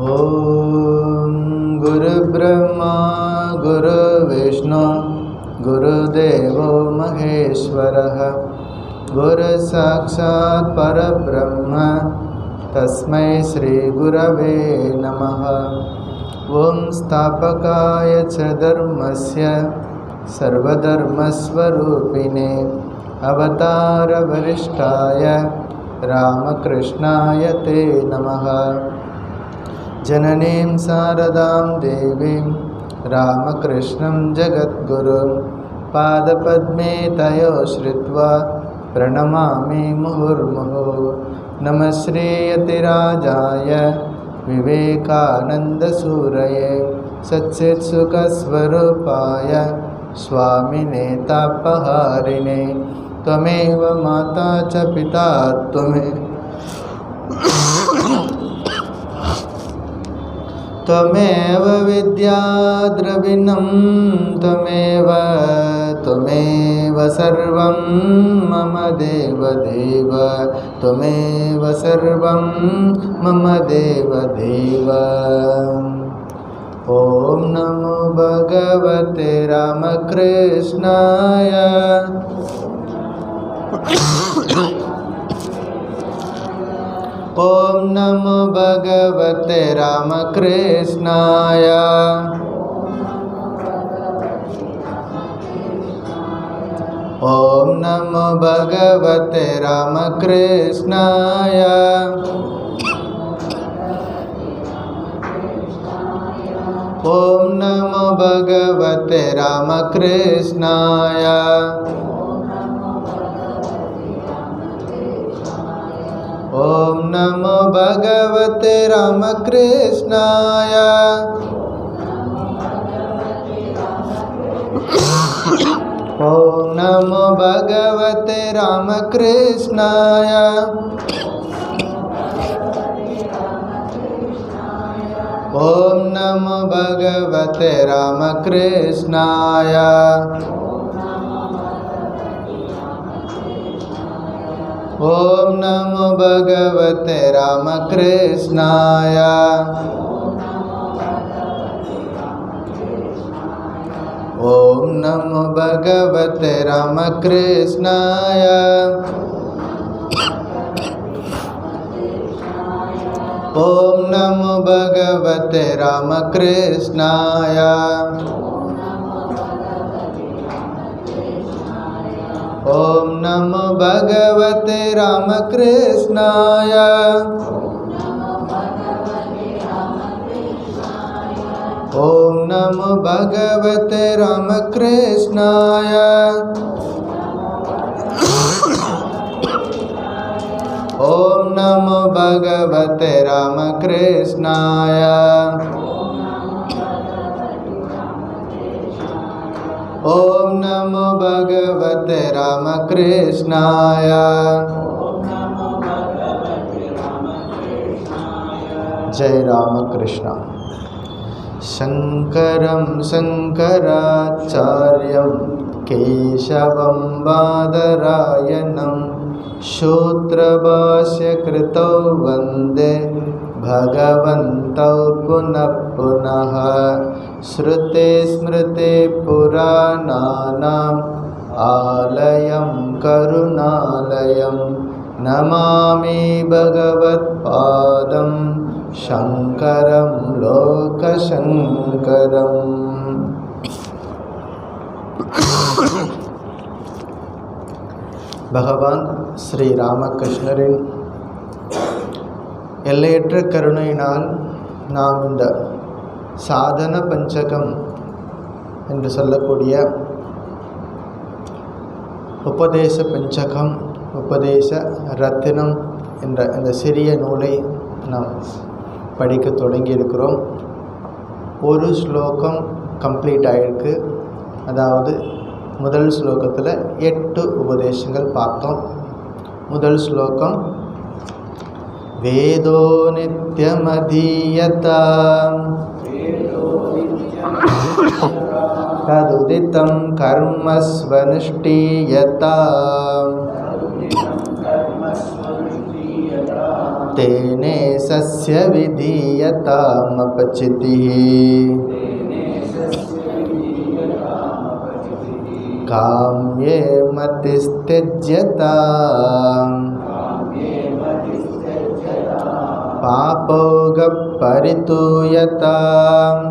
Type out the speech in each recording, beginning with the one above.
ॐ गुरुब्रह्मा गुरुविष्णु गुरुदेवो महेश्वरः गुरुसाक्षात् परब्रह्म तस्मै श्रीगुरवे नमः। ॐ स्थापकाय च धर्मस्य सर्वधर्मस्वरूपिणे अवतारवरिष्ठाय रामकृष्णाय ते नमः। जननीं शारदां देवीं रामकृष्णं जगद्गुरुं पादपद्मे तयो श्रित्वा प्रणमामि मुहुर्मुहुः। नमः श्रीयतिराजाय विवेकानन्दसूरये सच्चित्सुखस्वरूपाय स्वामिने तापहारिणे त्वमेव माता च पिता त्वमेव विद्या द्रविणं त्वमेव सर्वं मम देवदेव त्वमेव सर्वं मम देवदेव। ॐ नमो भगवते रामकृष्णाय ॐ नमो भगवते रामकृष्णाय ॐ नमो भगवते रामकृष्णाय ॐ नमो भगवते रामकृष्णाय ॐ नमो भगवते रामकृष्णाय ॐ नमो भगवते रामकृष्णाय ॐ नमो भगवते रामकृष्णाय ॐ नमो भगवते रामकृष्णाय ॐ नमो भगवते रामकृष्णाय ॐ नमो भगवते रामकृष्णाय ॐ नमो भगवते रामकृष्णाय ॐ नमो भगवते रामकृष्णाय ॐ नमो भगवते रामकृष्णाय ॐ नमो भगवते रामकृष्णाय। जय रामकृष्ण। शङ्करं शङ्कराचार्यं केशवं बादरायणं सूत्रभाष्यकृतौ वन्दे भगवन्तौ पुनः पुनः। श्रुते स्मृते पुराणानाम् आलयं करुणालयं नमामि भगवत्पादं शङ्करं लोकशङ्करम्। பகவான் ஸ்ரீ ராமகிருஷ்ணரின் எல்லையற்ற கருணையினால் நாம் இந்த சாதன பஞ்சகம் என்று சொல்லக்கூடிய உபதேச பஞ்சகம் உபதேச ரத்தினம் என்ற இந்த சிறிய நூலை நாம் படிக்க தொடங்கி இருக்கிறோம். ஒரு ஸ்லோகம் கம்ப்ளீட் ஆகிருக்கு. அதாவது முதல் ஸ்லோகத்தில் 8 உபதேசங்கள் பார்த்தோம். முதல் ஸ்லோகம் வேதோ நித்யமதீயதாம் ததுதிதம் கர்மஸ்வனுஷ்டீயதாம் तेने सस्य विधीयतामपचितिः काम्ये मतिस्त्यज्यताम् पापौगपरितूयताम्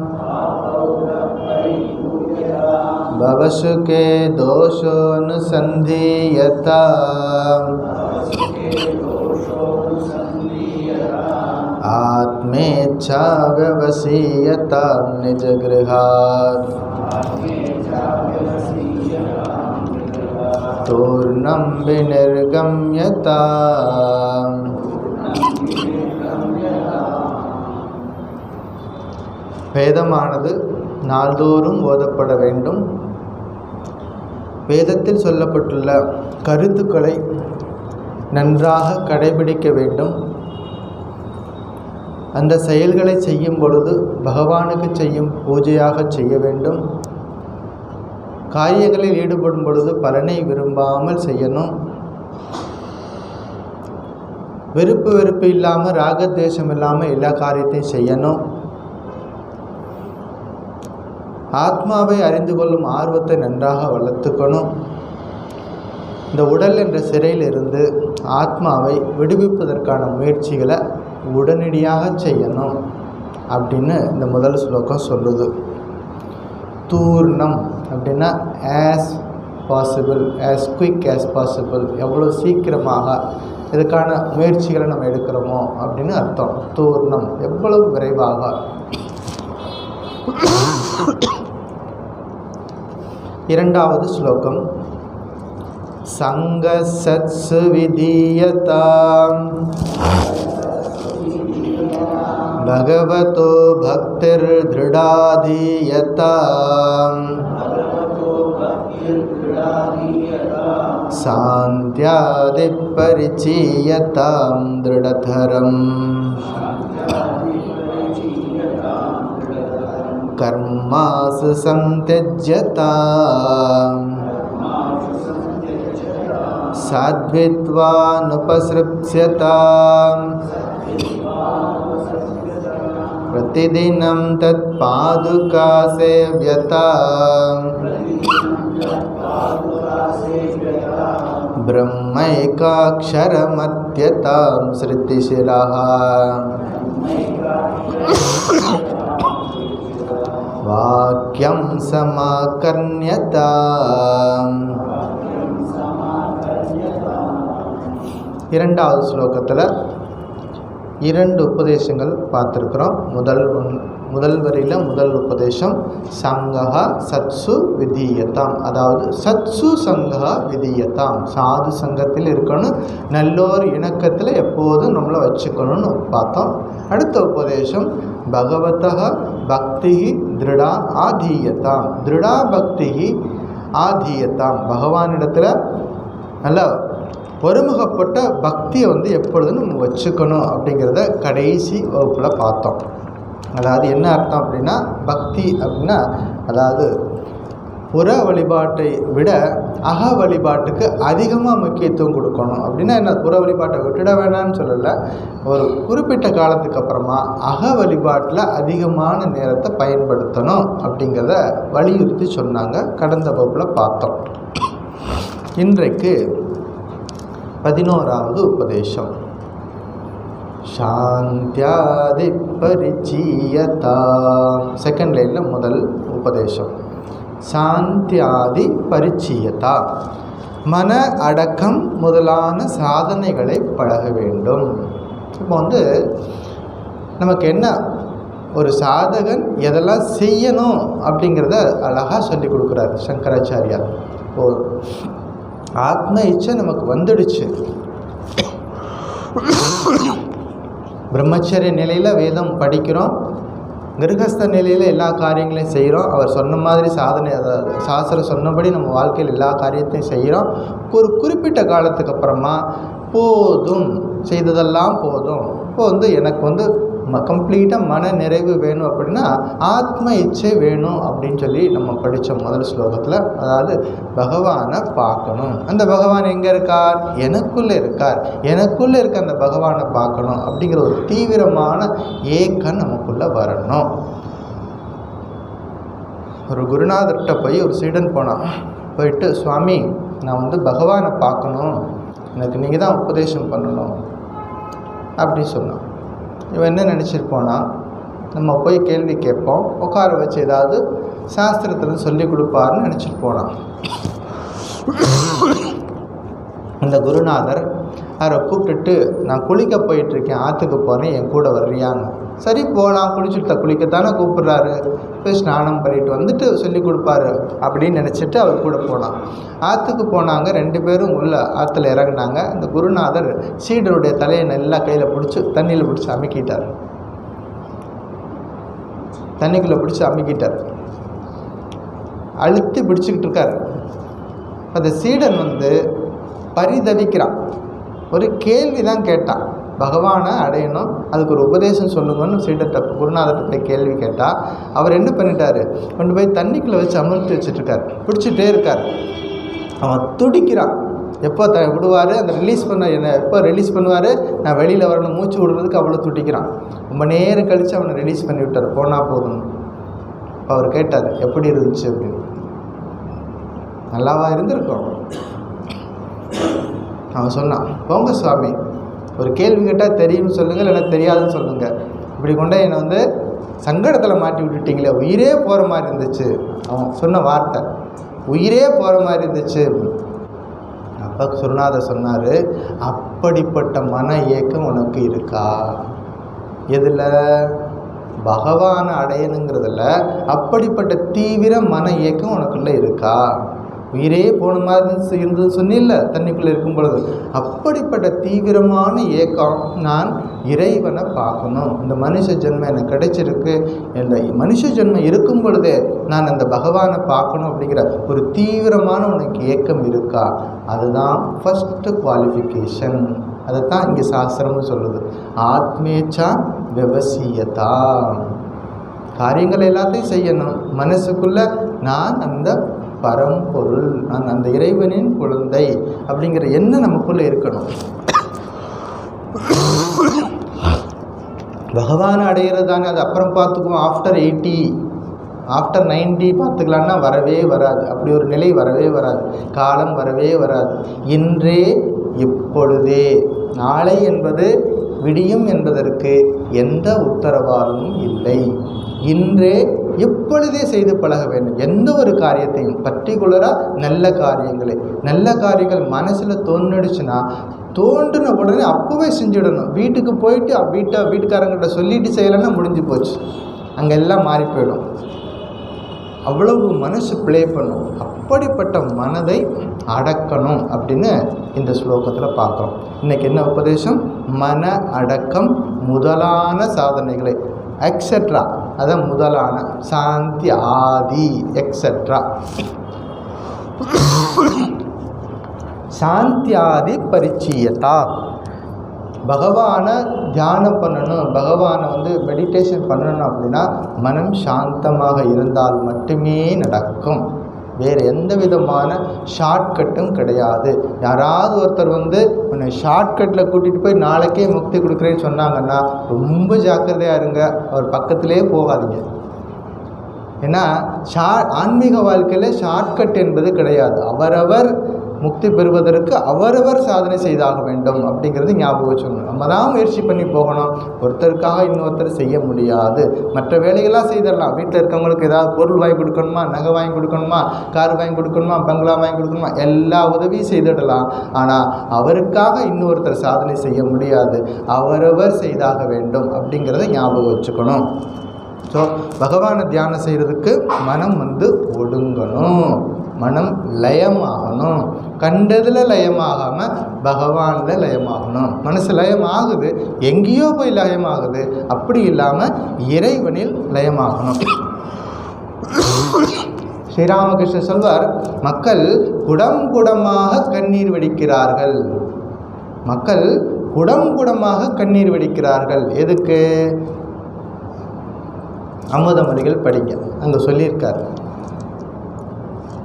भवसुखे दोषोऽनुसन्धीयताम् आत्मेच्छा व्यवसीयतां निजगृहात् तूर्णं विनिर्गम्यताम्. வேதமானது நாள்தோறும் ஓதப்பட வேண்டும். வேதத்தில் சொல்லப்பட்டுள்ள கருத்துக்களை நன்றாக கடைபிடிக்க வேண்டும். அந்த செயல்களை செய்யும் பொழுது பகவானுக்கு செய்யும் பூஜையாக செய்ய வேண்டும். காரியங்களில் ஈடுபடும் பொழுது பலனை விரும்பாமல் செய்யணும். வெறுப்பு இல்லாமல் ராகத்வேஷம் இல்லாமல் எல்லா காரியத்தையும் செய்யணும். ஆத்மாவை அறிந்து கொள்ளும் ஆர்வத்தை நன்றாக வளர்த்துக்கணும். இந்த உடல் என்ற சிறையில் இருந்து ஆத்மாவை விடுவிப்பதற்கான முயற்சிகளை உடனடியாக செய்யணும் அப்படின்னு இந்த முதல் ஸ்லோகம் சொல்லுது. தூர்ணம் அப்படின்னா as possible, as quick as possible, எவ்வளோ சீக்கிரமாக இதுக்கான முயற்சிகளை நம்ம எடுக்கிறோமோ அப்படின்னு அர்த்தம். தூர்ணம் எவ்வளவு விரைவாக. இரண்டாவது ஸ்லோகம் சங்க சத்சு விதீயதாம் பகவதோ பக்திர் திருடாதீயதாம் சாந்த்யாதி பரிச்சீயதாம் திருடதரம் கர்மாசு சம்த்யஜ்யதாம் சாத்வித்வானுபஸ்ருப்ஸ்யதாம் प्रतिदिनं तत्पादुका सेव्यताम् ब्रह्मैकाक्षरमत्यतां श्रुतिशिरः वाक्यं समाकर्ण्यताम्. இரண்டாவது ஸ்லோகத்தில் இரண்டு உபதேசங்கள் பார்த்துருக்குறோம். முதல் வரியில் முதல் உபதேசம் சங்கஹா சத்சு விதீயதாம், அதாவது சத்சு சங்கஹா விதீயதாம், சாது சங்கத்தில் இருக்கணும், நல்லோர் இணக்கத்தில் எப்போதும் நம்மளை வச்சுக்கணும்னு பார்த்தோம். அடுத்த உபதேசம் பகவதः பக்தி திருடா ஆதீயதாம், திருடா பக்தி ஆதீயதாம், பகவானிடத்தில் நல்ல ஒருமுகப்பட்ட பக்தியை எப்பொழுதும் நம்ம வச்சுக்கணும் அப்படிங்கிறத கடைசி வகுப்பில் பார்த்தோம். அதாவது என்ன அர்த்தம் அப்படின்னா, பக்தி அப்படின்னா அதாவது புற வழிபாட்டை விட அக வழிபாட்டுக்கு அதிகமாக முக்கியத்துவம் கொடுக்கணும் அப்படின்னா என்ன, புற வழிபாட்டை விட்டுட வேண்டாம்னு சொல்லலை, ஒரு குறிப்பிட்ட காலத்துக்கு அப்புறமா அக வழிபாட்டில் அதிகமான நேரத்தை பயன்படுத்தணும் அப்படிங்கிறத வலியுறுத்தி சொன்னாங்க. கடந்த வகுப்பில் பார்த்தோம். இன்றைக்கு 11வது உபதேசம் சாந்த்யாதி பரிச்சீயதாம். செகண்ட் லைனில் முதல் உபதேசம் சாந்த்யாதி பரிச்சீயதா, மன அடக்கம் முதலான சாதனைகளை பழக வேண்டும். இப்போ நமக்கு என்ன, ஒரு சாதகன் எதெல்லாம் செய்யணும் அப்படிங்கிறத அழகாக சொல்லி கொடுக்குறாரு சங்கராச்சாரியார். ஆத்ம இச்சை நமக்கு வந்துடுச்சு, பிரம்மச்சரிய நிலையில் வேதம் படிக்கிறோம், கிரகஸ்த நிலையில் எல்லா காரியங்களையும் செய்கிறோம், அவர் சொன்ன மாதிரி சாதனை, அதாவது சாஸ்திரம் சொன்னபடி நம்ம வாழ்க்கையில் எல்லா காரியத்தையும் செய்கிறோம். ஒரு குறிப்பிட்ட காலத்துக்கு அப்புறமா போதும், செய்ததெல்லாம் போதும், இப்போ எனக்கு கம்ப்ளீட்டாக மன நிறைவு வேணும் அப்படின்னா ஆத்ம இச்சை வேணும் அப்படின்னு சொல்லி நம்ம படித்தோம் முதல் ஸ்லோகத்தில். அதாவது பகவானை பார்க்கணும். அந்த பகவான் எங்கே இருக்கார்? எனக்குள்ளே இருக்கார். எனக்குள்ளே இருக்க அந்த பகவானை பார்க்கணும் அப்படிங்கிற ஒரு தீவிரமான ஏக்கம் நமக்குள்ளே வரணும். ஒரு குருநாதர்கிட்ட போய் ஒரு சீடன் போனான். போயிட்டு, சுவாமி நான் பகவானை பார்க்கணும், எனக்கு நீங்கள் தான் உபதேசம் பண்ணணும் அப்படி சொன்னான். இவன் என்ன நினச்சிருப்போனா, நம்ம போய் கேள்வி கேட்போம், உட்கார வச்சு ஏதாவது சாஸ்திரத்தில் சொல்லி கொடுப்பாருன்னு நினச்சிட்டு போனான். அந்த குருநாதர் அவரை கூப்பிட்டுட்டு, நான் குளிக்க போயிட்டுருக்கேன், ஆற்றுக்கு போகிறேன், என் கூட வர்றியான்னு. சரி போகலாம், குளிச்சுட்டு குளிக்கத்தானே கூப்பிட்றாரு, போய் ஸ்நானம் பண்ணிட்டு வந்துட்டு சொல்லி கொடுப்பாரு அப்படின்னு நினச்சிட்டு அவர் கூட போனான். ஆற்றுக்கு போனாங்க. 2 பேரும் உள்ள ஆற்றுல இறங்கினாங்க. இந்த குருநாதர் சீடருடைய தலையை நல்லா கையில் பிடிச்சி தண்ணியில் பிடிச்சி அமுக்கிட்டார். தண்ணிக்குள்ளே பிடிச்சி அமுக்கிட்டார். அழுத்தி பிடிச்சிக்கிட்டு இருக்கார். அந்த சீடன் பரிதவிக்கிறான். ஒரு கேள்வி தான் கேட்டான், பகவானை அடையணும், அதுக்கு ஒரு உபதேசம் சொல்லுங்கன்னு சீடர்கிட்ட குருநாதர்கிட்ட போய் கேள்வி கேட்டால் அவர் என்ன பண்ணிட்டார், கொண்டு போய் தண்ணிக்குள்ளே வச்சு அமர்த்தி வச்சுட்ருக்கார். பிடிச்சிட்டே இருக்கார். அவன் துடிக்கிறான். எப்போ விடுவார், அந்த ரிலீஸ் என்ன எப்போ ரிலீஸ் பண்ணுவார், நான் வெளியில் வரணும், மூச்சு விடுறதுக்கு அவ்வளோ துடிக்கிறான். ரொம்ப நேரம் கழித்து அவனை ரிலீஸ் பண்ணி விட்டார், போனால் போதும். இப்போ அவர் கேட்டார், எப்படி இருந்துச்சு அப்படின்னு. நல்லாவா இருந்திருக்கும்? அவன் சொன்னான், போங்க சுவாமி, ஒரு கேள்வி கேட்டால் தெரியும்னு சொல்லுங்கள், இல்லைன்னா தெரியாதுன்னு சொல்லுங்கள். இப்படி கொண்டே என்னை சங்கடத்தில் மாட்டி விட்டுட்டிங்களே, உயிரே போகிற மாதிரி இருந்துச்சு. அவன் சொன்ன வார்த்தை உயிரே போகிற மாதிரி இருந்துச்சு. அப்போ குருநாதர் சொன்னார், அப்படிப்பட்ட மன ஏக்கம் உனக்கு இருக்கா? எதில்? பகவானை அடையணுங்கிறதுல அப்படிப்பட்ட தீவிர மன ஏக்கம் உனக்குள்ளே இருக்கா? உயிரே போன மாதிரி இருந்தது சொன்னில்ல தண்ணிக்குள்ளே இருக்கும் பொழுது, அப்படிப்பட்ட தீவிரமான ஏக்கம், நான் இறைவனை பார்க்கணும், இந்த மனுஷ ஜென்மம் எனக்கு கிடைச்சிருக்கு, இந்த மனுஷ ஜென்மம் இருக்கும் பொழுதே நான் அந்த பகவானை பார்க்கணும் அப்படிங்கிற ஒரு தீவிரமான உனக்கு ஏக்கம் இருக்கா? அதுதான் ஃபஸ்ட்டு குவாலிஃபிகேஷன். அதைத்தான் இங்கே சாஸ்திரம்னு சொல்லுது. ஆத்மேச்சா விவசியதா. காரியங்கள் எல்லாத்தையும் செய்யணும், மனசுக்குள்ளே நான் அந்த பரம்பொருள், நான் அந்த இறைவனின் குழந்தை அப்படிங்கிற எண்ணம் நமக்குள்ளே இருக்கணும். பகவானை அடைகிறது தானே, அது அப்புறம் பார்த்துக்குவோம், ஆஃப்டர் 80 ஆஃப்டர் 90 பார்த்துக்கலான்னா வரவே வராது. அப்படி ஒரு நிலை வரவே வராது, காலம் வரவே வராது. இன்றே இப்பொழுதே. நாளை என்பது விடியும் என்பதற்கு எந்த உத்தரவாதமும் இல்லை. இன்றே இப்பொழுதே செய்து பழக வேண்டும். எந்த ஒரு காரியத்தையும் பர்டிகுலராக நல்ல காரியங்கள் மனசில் தோன்றுச்சுன்னா தோன்றின உடனே அப்போவே செஞ்சிடணும். வீட்டுக்கு போயிட்டு வீட்டுக்காரங்கிட்ட சொல்லிட்டு செய்யலைன்னா முடிஞ்சு போச்சு, அங்கே எல்லாம் மாறி போயிடும். அவ்வளவு மனசு ப்ளே பண்ணும். அப்படிப்பட்ட மனதை அடக்கணும் அப்படின்னு இந்த ஸ்லோகத்தில் பார்க்குறோம். இன்றைக்கி என்ன உபதேசம்? மன அடக்கம் முதலான சாதனைகளை எக்ஸெட்ரா, அதான் முதலான சாந்தி ஆதி எக்ஸெட்ரா. சாந்தி ஆதி பரிச்சயதா. பகவானை தியானம் பண்ணணும், பகவானை மெடிடேஷன் பண்ணணும் அப்படின்னா மனம் சாந்தமாக இருந்தால் மட்டுமே நடக்கும். வேறு எந்த விதமான ஷார்ட்கட்டும் கிடையாது. யாராவது ஒருத்தர் உன்னை ஷார்ட்கட்டில் கூட்டிகிட்டு போய் நாளைக்கே முக்தி கொடுக்குறேன்னு சொன்னாங்கன்னா ரொம்ப ஜாக்கிரதையாக இருங்க, அவர் பக்கத்திலே போகாதீங்க. ஏன்னா ஆன்மீக வாழ்க்கையில் ஷார்ட்கட் என்பது கிடையாது. அவரவர் முக்தி பெறுவதற்கு அவரவர் சாதனை செய்தாக வேண்டும் அப்படிங்கிறது ஞாபகம் வச்சுக்கணும். நம்ம தான் முயற்சி பண்ணி போகணும். ஒருத்தருக்காக இன்னொருத்தர் செய்ய முடியாது. மற்ற வேலைகளாக செய்திடலாம். வீட்டில் இருக்கவங்களுக்கு ஏதாவது பொருள் வாங்கி கொடுக்கணுமா, நகை வாங்கி கொடுக்கணுமா, கார் வாங்கி கொடுக்கணுமா, பங்களா வாங்கி கொடுக்கணுமா, எல்லா உதவியும் செய்திடலாம். ஆனால் அவருக்காக இன்னொருத்தர் சாதனை செய்ய முடியாது. அவரவர் செய்தாக வேண்டும் அப்படிங்கிறத ஞாபகம் வச்சுக்கணும். ஸோ பகவானை தியானம் செய்கிறதுக்கு மனம் ஒடுங்கணும், மனம் லயமாகணும். கண்டதில் லயமாகாமல் பகவானில் லயமாகணும். மனசு லயமாகுது, எங்கேயோ போய் லயமாகுது, அப்படி இல்லாமல் இறைவனில் லயமாகணும். ஸ்ரீராமகிருஷ்ணர் சொல்வார், மக்கள் குடம் குடமாக கண்ணீர் வடிக்கிறார்கள். மக்கள் குடம் குடமாக கண்ணீர் வடிக்கிறார்கள். எதுக்கு? அமுதமொழிகள் படிங்க, அங்கே சொல்லியிருக்கார்.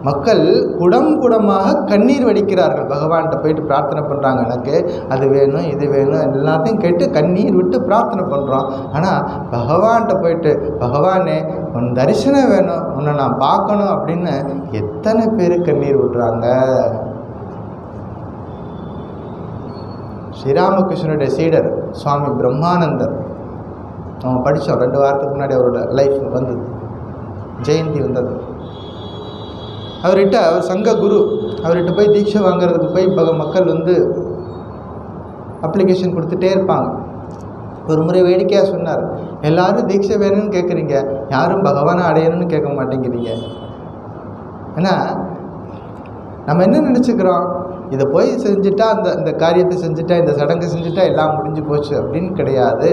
மக்கள் குடம் குடமாக கண்ணீர் வடிக்கிறார்கள். பகவான்கிட்ட போயிட்டு பிரார்த்தனை பண்ணுறாங்க, எனக்கு அது வேணும் இது வேணும் எல்லாத்தையும் கேட்டு கண்ணீர் விட்டு பிரார்த்தனை பண்ணுறோம். ஆனால் பகவான்கிட்ட போயிட்டு பகவானே உன் தரிசனம் வேணும், உன்னை நான் பார்க்கணும் அப்படின்னு எத்தனை பேர் கண்ணீர் விடுறாங்க. ஸ்ரீராமகிருஷ்ணனுடைய சீடர் சுவாமி பிரம்மானந்தர், நம்ம படித்தோம் 2 வாரத்துக்கு முன்னாடி அவரோட லைஃப் வந்தது, ஜெயந்தி வந்தது. அவர்கிட்ட அவர் சங்க குரு, அவர்கிட்ட போய் தீட்சை வாங்கிறதுக்கு போய் மக்கள் அப்ளிகேஷன் கொடுத்துட்டே இருப்பாங்க. ஒரு முறை வேடிக்கையாக சொன்னார், எல்லோரும் தீட்சை வேணும்னு கேட்குறீங்க, யாரும் பகவானை அடையணும்னு கேட்க மாட்டேங்கிறீங்க. ஏன்னா நம்ம என்ன நினச்சிக்கிறோம், இதை போய் செஞ்சுட்டா இந்த காரியத்தை செஞ்சுட்டா இந்த சடங்கை செஞ்சுட்டா எல்லாம் முடிஞ்சு போச்சு அப்படின்னு கிடையாது.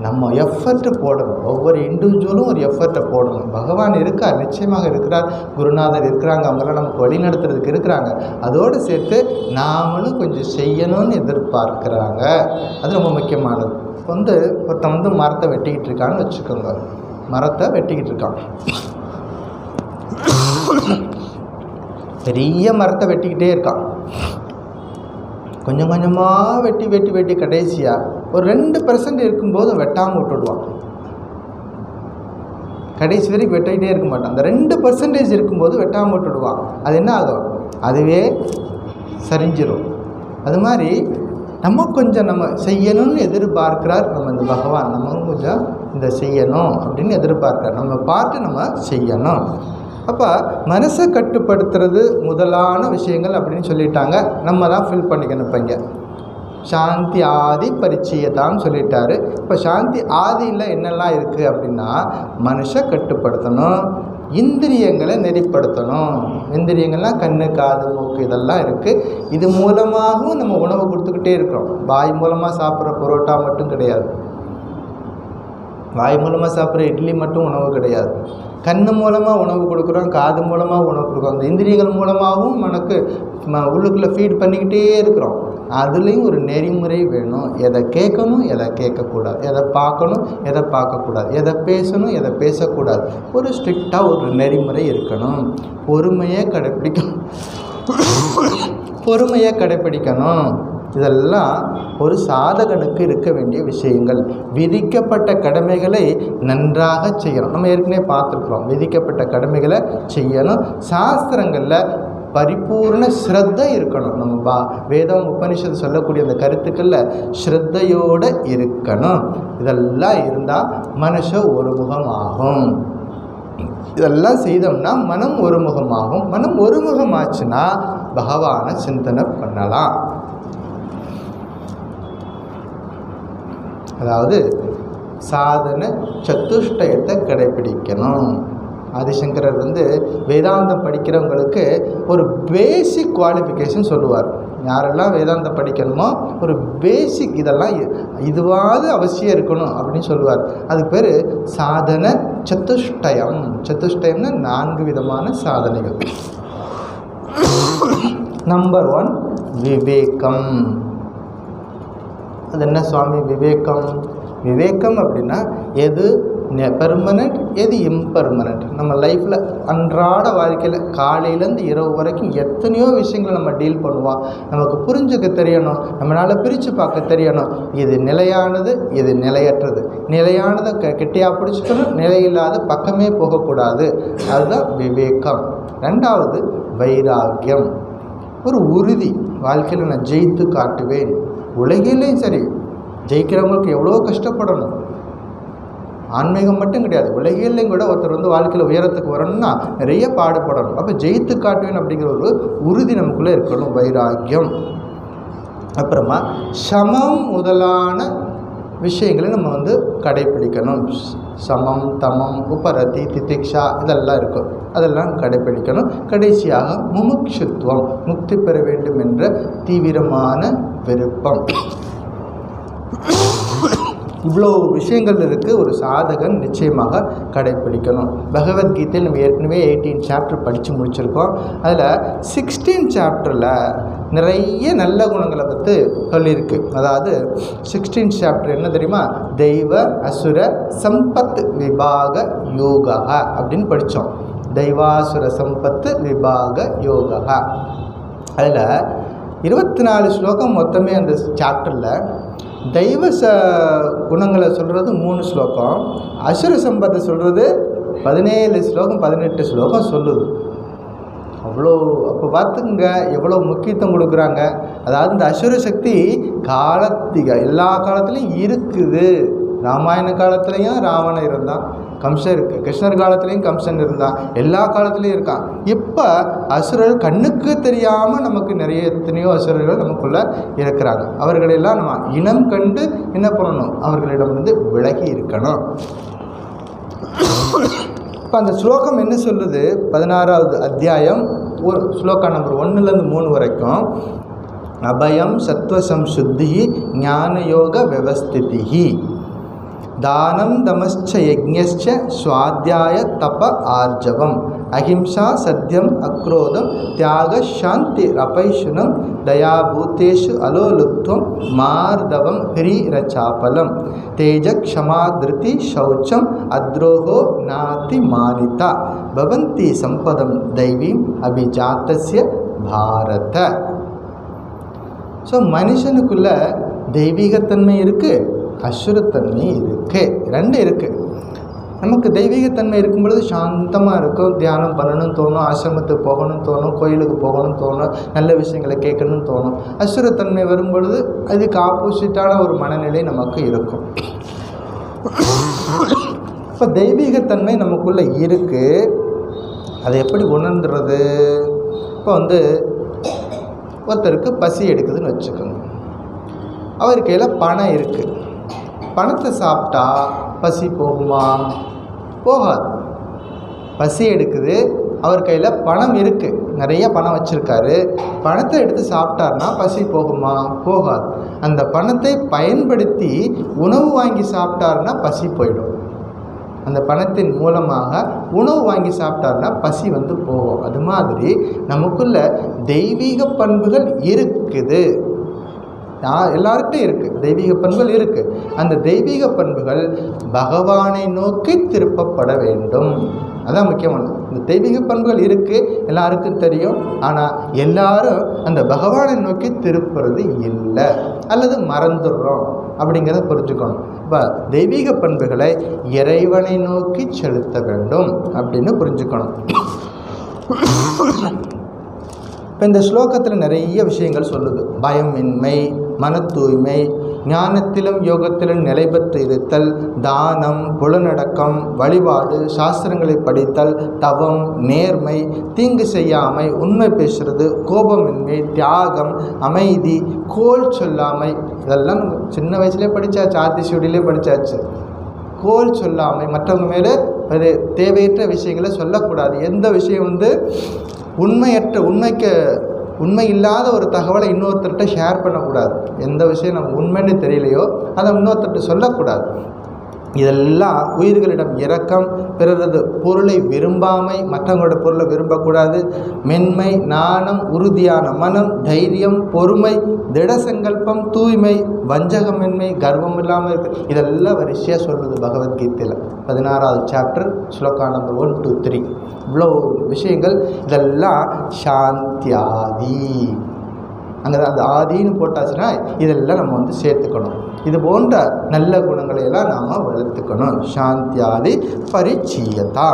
நம்ம எஃபர்ட்டு போடணும், ஒவ்வொரு இண்டிவிஜுவலும் ஒரு எஃபர்ட்டை போடணும். பகவான் இருக்கார், நிச்சயமாக இருக்கிறார், குருநாதர் இருக்கிறாங்க, அவங்களாம் நமக்கு வழி நடத்துறதுக்கு இருக்கிறாங்க. அதோடு சேர்த்து நாமளும் கொஞ்சம் செய்யணும்னு எதிர்பார்க்குறாங்க. அது ரொம்ப முக்கியமானது. ஒருத்தன் மரத்தை வெட்டிக்கிட்டு இருக்கான்னு வச்சுக்கோங்க, மரத்தை வெட்டிக்கிட்டு இருக்கான், பெரிய மரத்தை வெட்டிக்கிட்டே இருக்கான். கொஞ்சம் கொஞ்சமாக வெட்டி வெட்டி வெட்டி கடைசியாக ஒரு 2% இருக்கும்போது வெட்டாமல் விட்டுடுவான். கடைசி வரைக்கும் வெட்டிக்கிட்டே இருக்க மாட்டான். அந்த 2% இருக்கும்போது வெட்டாமல் விட்டுடுவான். அது என்ன ஆகும், அதுவே சரிஞ்சிடும். அது மாதிரி நம்ம செய்யணும்னு எதிர்பார்க்கிறார் நம்ம இந்த பகவான். நம்ம கொஞ்சம் இந்த செய்யணும் அப்படின்னு எதிர்பார்க்கிறார், நம்ம பார்த்து நம்ம செய்யணும். அப்போ மனசை கட்டுப்படுத்துறது முதலான விஷயங்கள் அப்படின்னு சொல்லிட்டாங்க. நம்ம தான் ஃபில் பண்ணிக்கணும். இப்போ இங்கே சாந்தி ஆதி பரிச்சயத்தான்னு சொல்லிட்டாரு. இப்போ சாந்தி ஆதியில் என்னெல்லாம் இருக்குது அப்படின்னா, மனுஷை கட்டுப்படுத்தணும், இந்திரியங்களை நெறிப்படுத்தணும். இந்திரியங்கள்லாம் கண்ணு காது மூக்கு இதெல்லாம் இருக்குது. இது மூலமாகவும் நம்ம உணவு கொடுத்துக்கிட்டே இருக்கிறோம். வாய் மூலமாக சாப்பிட்ற பரோட்டா மட்டும் கிடையாது, வாய் மூலமாக சாப்பிட்ற இட்லி மட்டும் உணவு கிடையாது. கண்ணு மூலமாக உணவு கொடுக்குறோம், காது மூலமாக உணவு கொடுக்குறோம். அந்த இந்திரியங்கள் மூலமாகவும் நமக்கு உள்ளுக்குள்ளே ஃபீட் பண்ணிக்கிட்டே இருக்கிறோம். அதுலேயும் ஒரு நெறிமுறை வேணும். எதை கேட்கணும், எதை கேட்கக்கூடாது, எதை பார்க்கணும், எதை பார்க்கக்கூடாது, எதை பேசணும், எதை பேசக்கூடாது. ஒரு ஸ்ட்ரிக்டாக ஒரு நெறிமுறை இருக்கணும். பொறுமையை கடைப்பிடிக்கணும். இதெல்லாம் ஒரு சாதகனுக்கு இருக்க வேண்டிய விஷயங்கள். விதிக்கப்பட்ட கடமைகளை நன்றாக செய்யணும். நம்ம ஏற்கனவே பார்த்துருக்குறோம், விதிக்கப்பட்ட கடமைகளை செய்யணும். சாஸ்திரங்களில் பரிபூர்ண ஸ்ரத்தை இருக்கணும். நம்ம வேதம் உபனிஷத்து சொல்லக்கூடிய அந்த கருத்துக்களில் ஸ்ரத்தையோடு இருக்கணும். இதெல்லாம் இருந்தால் மனுஷன் ஒருமுகமாகும். இதெல்லாம் செய்தோம்னா மனம் ஒருமுகமாகும். மனம் ஒருமுகமாச்சுன்னா பகவானை சிந்தனை பண்ணலாம். அதாவது சாதன சதுஷ்டயத்தை கடைப்பிடிக்கணும். ஆதிசங்கரர் வேதாந்தம் படிக்கிறவங்களுக்கு ஒரு பேசிக் குவாலிஃபிகேஷன் சொல்லுவார். யாரெல்லாம் வேதாந்தம் படிக்கணுமோ ஒரு பேசிக் இதெல்லாம் இதுவாவது அவசியம் இருக்கணும் அப்படின்னு சொல்லுவார். அதுக்கு பேர் சாதன சதுஷ்டயம். சதுஷ்டயம்னா 4 விதமான சாதனைகள். நம்பர் 1 விவேகம். அது என்ன சுவாமி விவேகம்? விவேகம் அப்படின்னா எது பெர்மனண்ட், எது இம்பெர்மனண்ட். நம்ம லைஃப்பில் அன்றாட வாழ்க்கையில் காலையிலேருந்து இரவு வரைக்கும் எத்தனையோ விஷயங்களை நம்ம டீல் பண்ணுவோம். நமக்கு புரிஞ்சுக்க தெரியணும், நம்மளால் பிரித்து பார்க்க தெரியணும். இது நிலையானது, இது நிலையற்றது. நிலையானதை கெட்டியாக பிடிச்சிக்கணும், நிலையில்லாத பக்கமே போகக்கூடாது. அதுதான் விவேகம். 2வது வைராக்கியம். ஒரு உறுதி, வாழ்க்கையில் நான் ஜெயித்து காட்டுவேன். உலகிலேயும் சரி, ஜெயிக்கிறவங்களுக்கு எவ்வளோ கஷ்டப்படணும். ஆன்மீகம் மட்டும் கிடையாது, உலகிலையும் கூட ஒருத்தர் வாழ்க்கையில் உயரத்துக்கு வரணும்னா நிறைய பாடுபடணும். அப்போ ஜெயித்து காட்டுவேன் அப்படிங்கிற ஒரு உறுதி நமக்குள்ளே இருக்கணும், வைராக்கியம். அப்புறமா சமம் முதலான விஷயங்களை நம்ம கடைப்பிடிக்கணும். சமம், தமம், உபரதி, திதிக்ஷா இதெல்லாம் இருக்கும், அதெல்லாம் கடைப்பிடிக்கணும். கடைசியாக முமுட்சுத்துவம், முக்தி பெற வேண்டும் என்ற தீவிரமான விருப்பம். இவ்வளோ விஷயங்கள் இருக்குது, ஒரு சாதகன் நிச்சயமாக கடைப்பிடிக்கணும். பகவத்கீதையில் நம்ம ஏற்கனவே 18 சாப்டர் படித்து முடிச்சிருக்கோம். அதில் 16 சாப்டரில் நிறைய நல்ல குணங்களை பற்றி சொல்லியிருக்கு. அதாவது 16th சாப்டர் என்ன தெரியுமா? தெய்வ அசுர சம்பத் விபாக யோகா அப்படின்னு படித்தோம். தெய்வாசுர சம்பத்து விபாக யோகா. அதில் 24 ஸ்லோகம் மொத்தமே அந்த சாப்டரில். தெய்வ குணங்களை சொல்கிறது 3 ஸ்லோகம், அசுர சம்பத்தை சொல்கிறது 17 ஸ்லோகம் 18 ஸ்லோகம் சொல்லுது. அவ்வளோ அப்போ பார்த்துக்குங்க எவ்வளோ முக்கியத்துவம் கொடுக்குறாங்க. அதாவது இந்த அசுர சக்தி எல்லா காலத்துலேயும் இருக்குது. ராமாயண காலத்துலேயும் ராவணன் இருந்தான், கம்சன் இருக்குது. கிருஷ்ணர் காலத்துலேயும் கம்சன் இருந்தான், எல்லா காலத்துலேயும் இருக்கான். இப்போ அசுரர்கள் கண்ணுக்கு தெரியாமல் நமக்கு எத்தனையோ அசுரர்கள் நமக்குள்ளே இருக்கிறாங்க. அவர்களெல்லாம் நம்ம இனம் கண்டு என்ன பண்ணணும்? அவர்களிடமிருந்து விலகி இருக்கணும். இப்போ அந்த ஸ்லோகம் என்ன சொல்லுது? 16வது அத்தியாயம் ஸ்லோகா நம்பர் 1லேருந்து 3 வரைக்கும். அபயம் சத்வசம் சுத்தி ஞான யோக வியவஸ்திதி தானம் தமஸ்ச யஜ்ஞஸ்ச ஸ்வாத்யாய தப ஆர்ஜவம் அஹிம்சா சத்யம் அக்ரோதம் தியாக சாந்தி ரபைஷுனம் தயாபூதேஷு அலோலுப்துவம் மார்தவம் ஹிரீரச்சாபலம் தேஜ க்ஷமா திருதி சௌச்சம் அத்ரோஹோ நாதி மானிதா பவந்தி சம்பதம் தெய்வீம் அபிஜாத்தஸ்ய பாரத. ஸோ மனுஷனுக்குள்ள தெய்வீகத்தன்மை இருக்குது, அசுரத்தன்மை இருக்குது, 2 இருக்குது. நமக்கு தெய்வீகத்தன்மை இருக்கும் பொழுது சாந்தமாக இருக்கும், தியானம் பண்ணணும்னு தோணும், ஆசிரமத்துக்கு போகணும்னு தோணும், கோயிலுக்கு போகணும்னு தோணும், நல்ல விஷயங்களை கேட்கணும்னு தோணும். அசுரத்தன்மை வரும் பொழுது அதுக்கு ஆப்போசிட்டான ஒரு மனநிலை நமக்கு இருக்கும். இப்போ தெய்வீகத்தன்மை நமக்குள்ளே இருக்குது, அதை எப்படி உணர்ந்துறது? இப்போ ஒருத்தருக்கு பசி எடுக்குதுன்னு வச்சுக்கோங்க. அவர் கையில் பணம் இருக்குது. பணத்தை சாப்பிட்டா பசி போகுமா? போகாது. பசி எடுக்குது, அவர் கையில் பணம் இருக்குது, நிறைய பணம் வச்சுருக்காரு. பணத்தை எடுத்து சாப்பிட்டார்னா பசி போகுமா? போகாது. அந்த பணத்தை பயன்படுத்தி உணவு வாங்கி சாப்பிட்டாருன்னா பசி போயிடும். அந்த பணத்தின் மூலமாக உணவு வாங்கி சாப்பிட்டாருன்னா பசி போகும். அது மாதிரி நமக்குள்ள தெய்வீக பண்புகள் இருக்குது, எல்லார்கிட்டையும் இருக்குது, தெய்வீக பண்புகள் இருக்குது. அந்த தெய்வீக பண்புகள் பகவானை நோக்கி திருப்பப்பட வேண்டும். அதான் முக்கியமானது. இந்த தெய்வீக பண்புகள் இருக்குது, எல்லாருக்கும் தெரியும். ஆனால் எல்லாரும் அந்த பகவானை நோக்கி திருப்புறது இல்லை, அல்லது மறந்துடுறோம் அப்படிங்கிறத புரிஞ்சுக்கணும். இப்போ தெய்வீக பண்புகளை இறைவனை நோக்கி செலுத்த வேண்டும் அப்படின்னு புரிஞ்சுக்கணும். இப்போ இந்த ஸ்லோகத்தில் நிறைய விஷயங்கள் சொல்லுது. பயமின்மை, மன தூய்மை, ஞானத்திலும் யோகத்திலும் நிலை பெற்று இருத்தல், தானம், புலனடக்கம், வழிபாடு, சாஸ்திரங்களை படித்தல், தவம், நேர்மை, தீங்கு செய்யாமை, உண்மை பேசுறது, கோபமின்மை, தியாகம், அமைதி, கோல் சொல்லாமை. இதெல்லாம் நம்ம சின்ன வயசுலேயே படித்தாச்சு, ஆத்திசூடியிலே படித்தாச்சு. கோல் சொல்லாமை, மற்றவங்க மேலே அது தேவையற்ற விஷயங்களை சொல்லக்கூடாது. எந்த விஷயம் உண்மை இல்லாத ஒரு தகவலை இன்னொருத்தர்கிட்ட ஷேர் பண்ணக்கூடாது. எந்த விஷயம் நம்ம உண்மைன்னு தெரியலையோ அதை இன்னொருத்தர்கிட்ட சொல்லக்கூடாது. இதெல்லாம் உயிர்களிடம் இரக்கம், பிறரது பொருளை விரும்பாமை, மற்றவங்களோட பொருளை விரும்பக்கூடாது, மென்மை, நாணம், உறுதியான மனம், தைரியம், பொறுமை, திடசங்கல்பம், தூய்மை, வஞ்சகமின்மை, கர்வம் இல்லாமல் இருக்குது. இதெல்லாம் வரிசையாக சொல்லுது பகவத்கீதையில் 16வது சாப்டர் ஸ்லோகா நம்பர் 1 to 3. இவ்வளோ விஷயங்கள். இதெல்லாம் சாந்தியாதி. அங்கே அந்த ஆதின்னு போட்டாச்சுன்னா இதெல்லாம் நம்ம சேர்த்துக்கணும். இது போன்ற நல்ல குணங்களை எல்லாம் நாம் வளர்த்துக்கணும். சாந்தியாதி பரிச்சீயதா.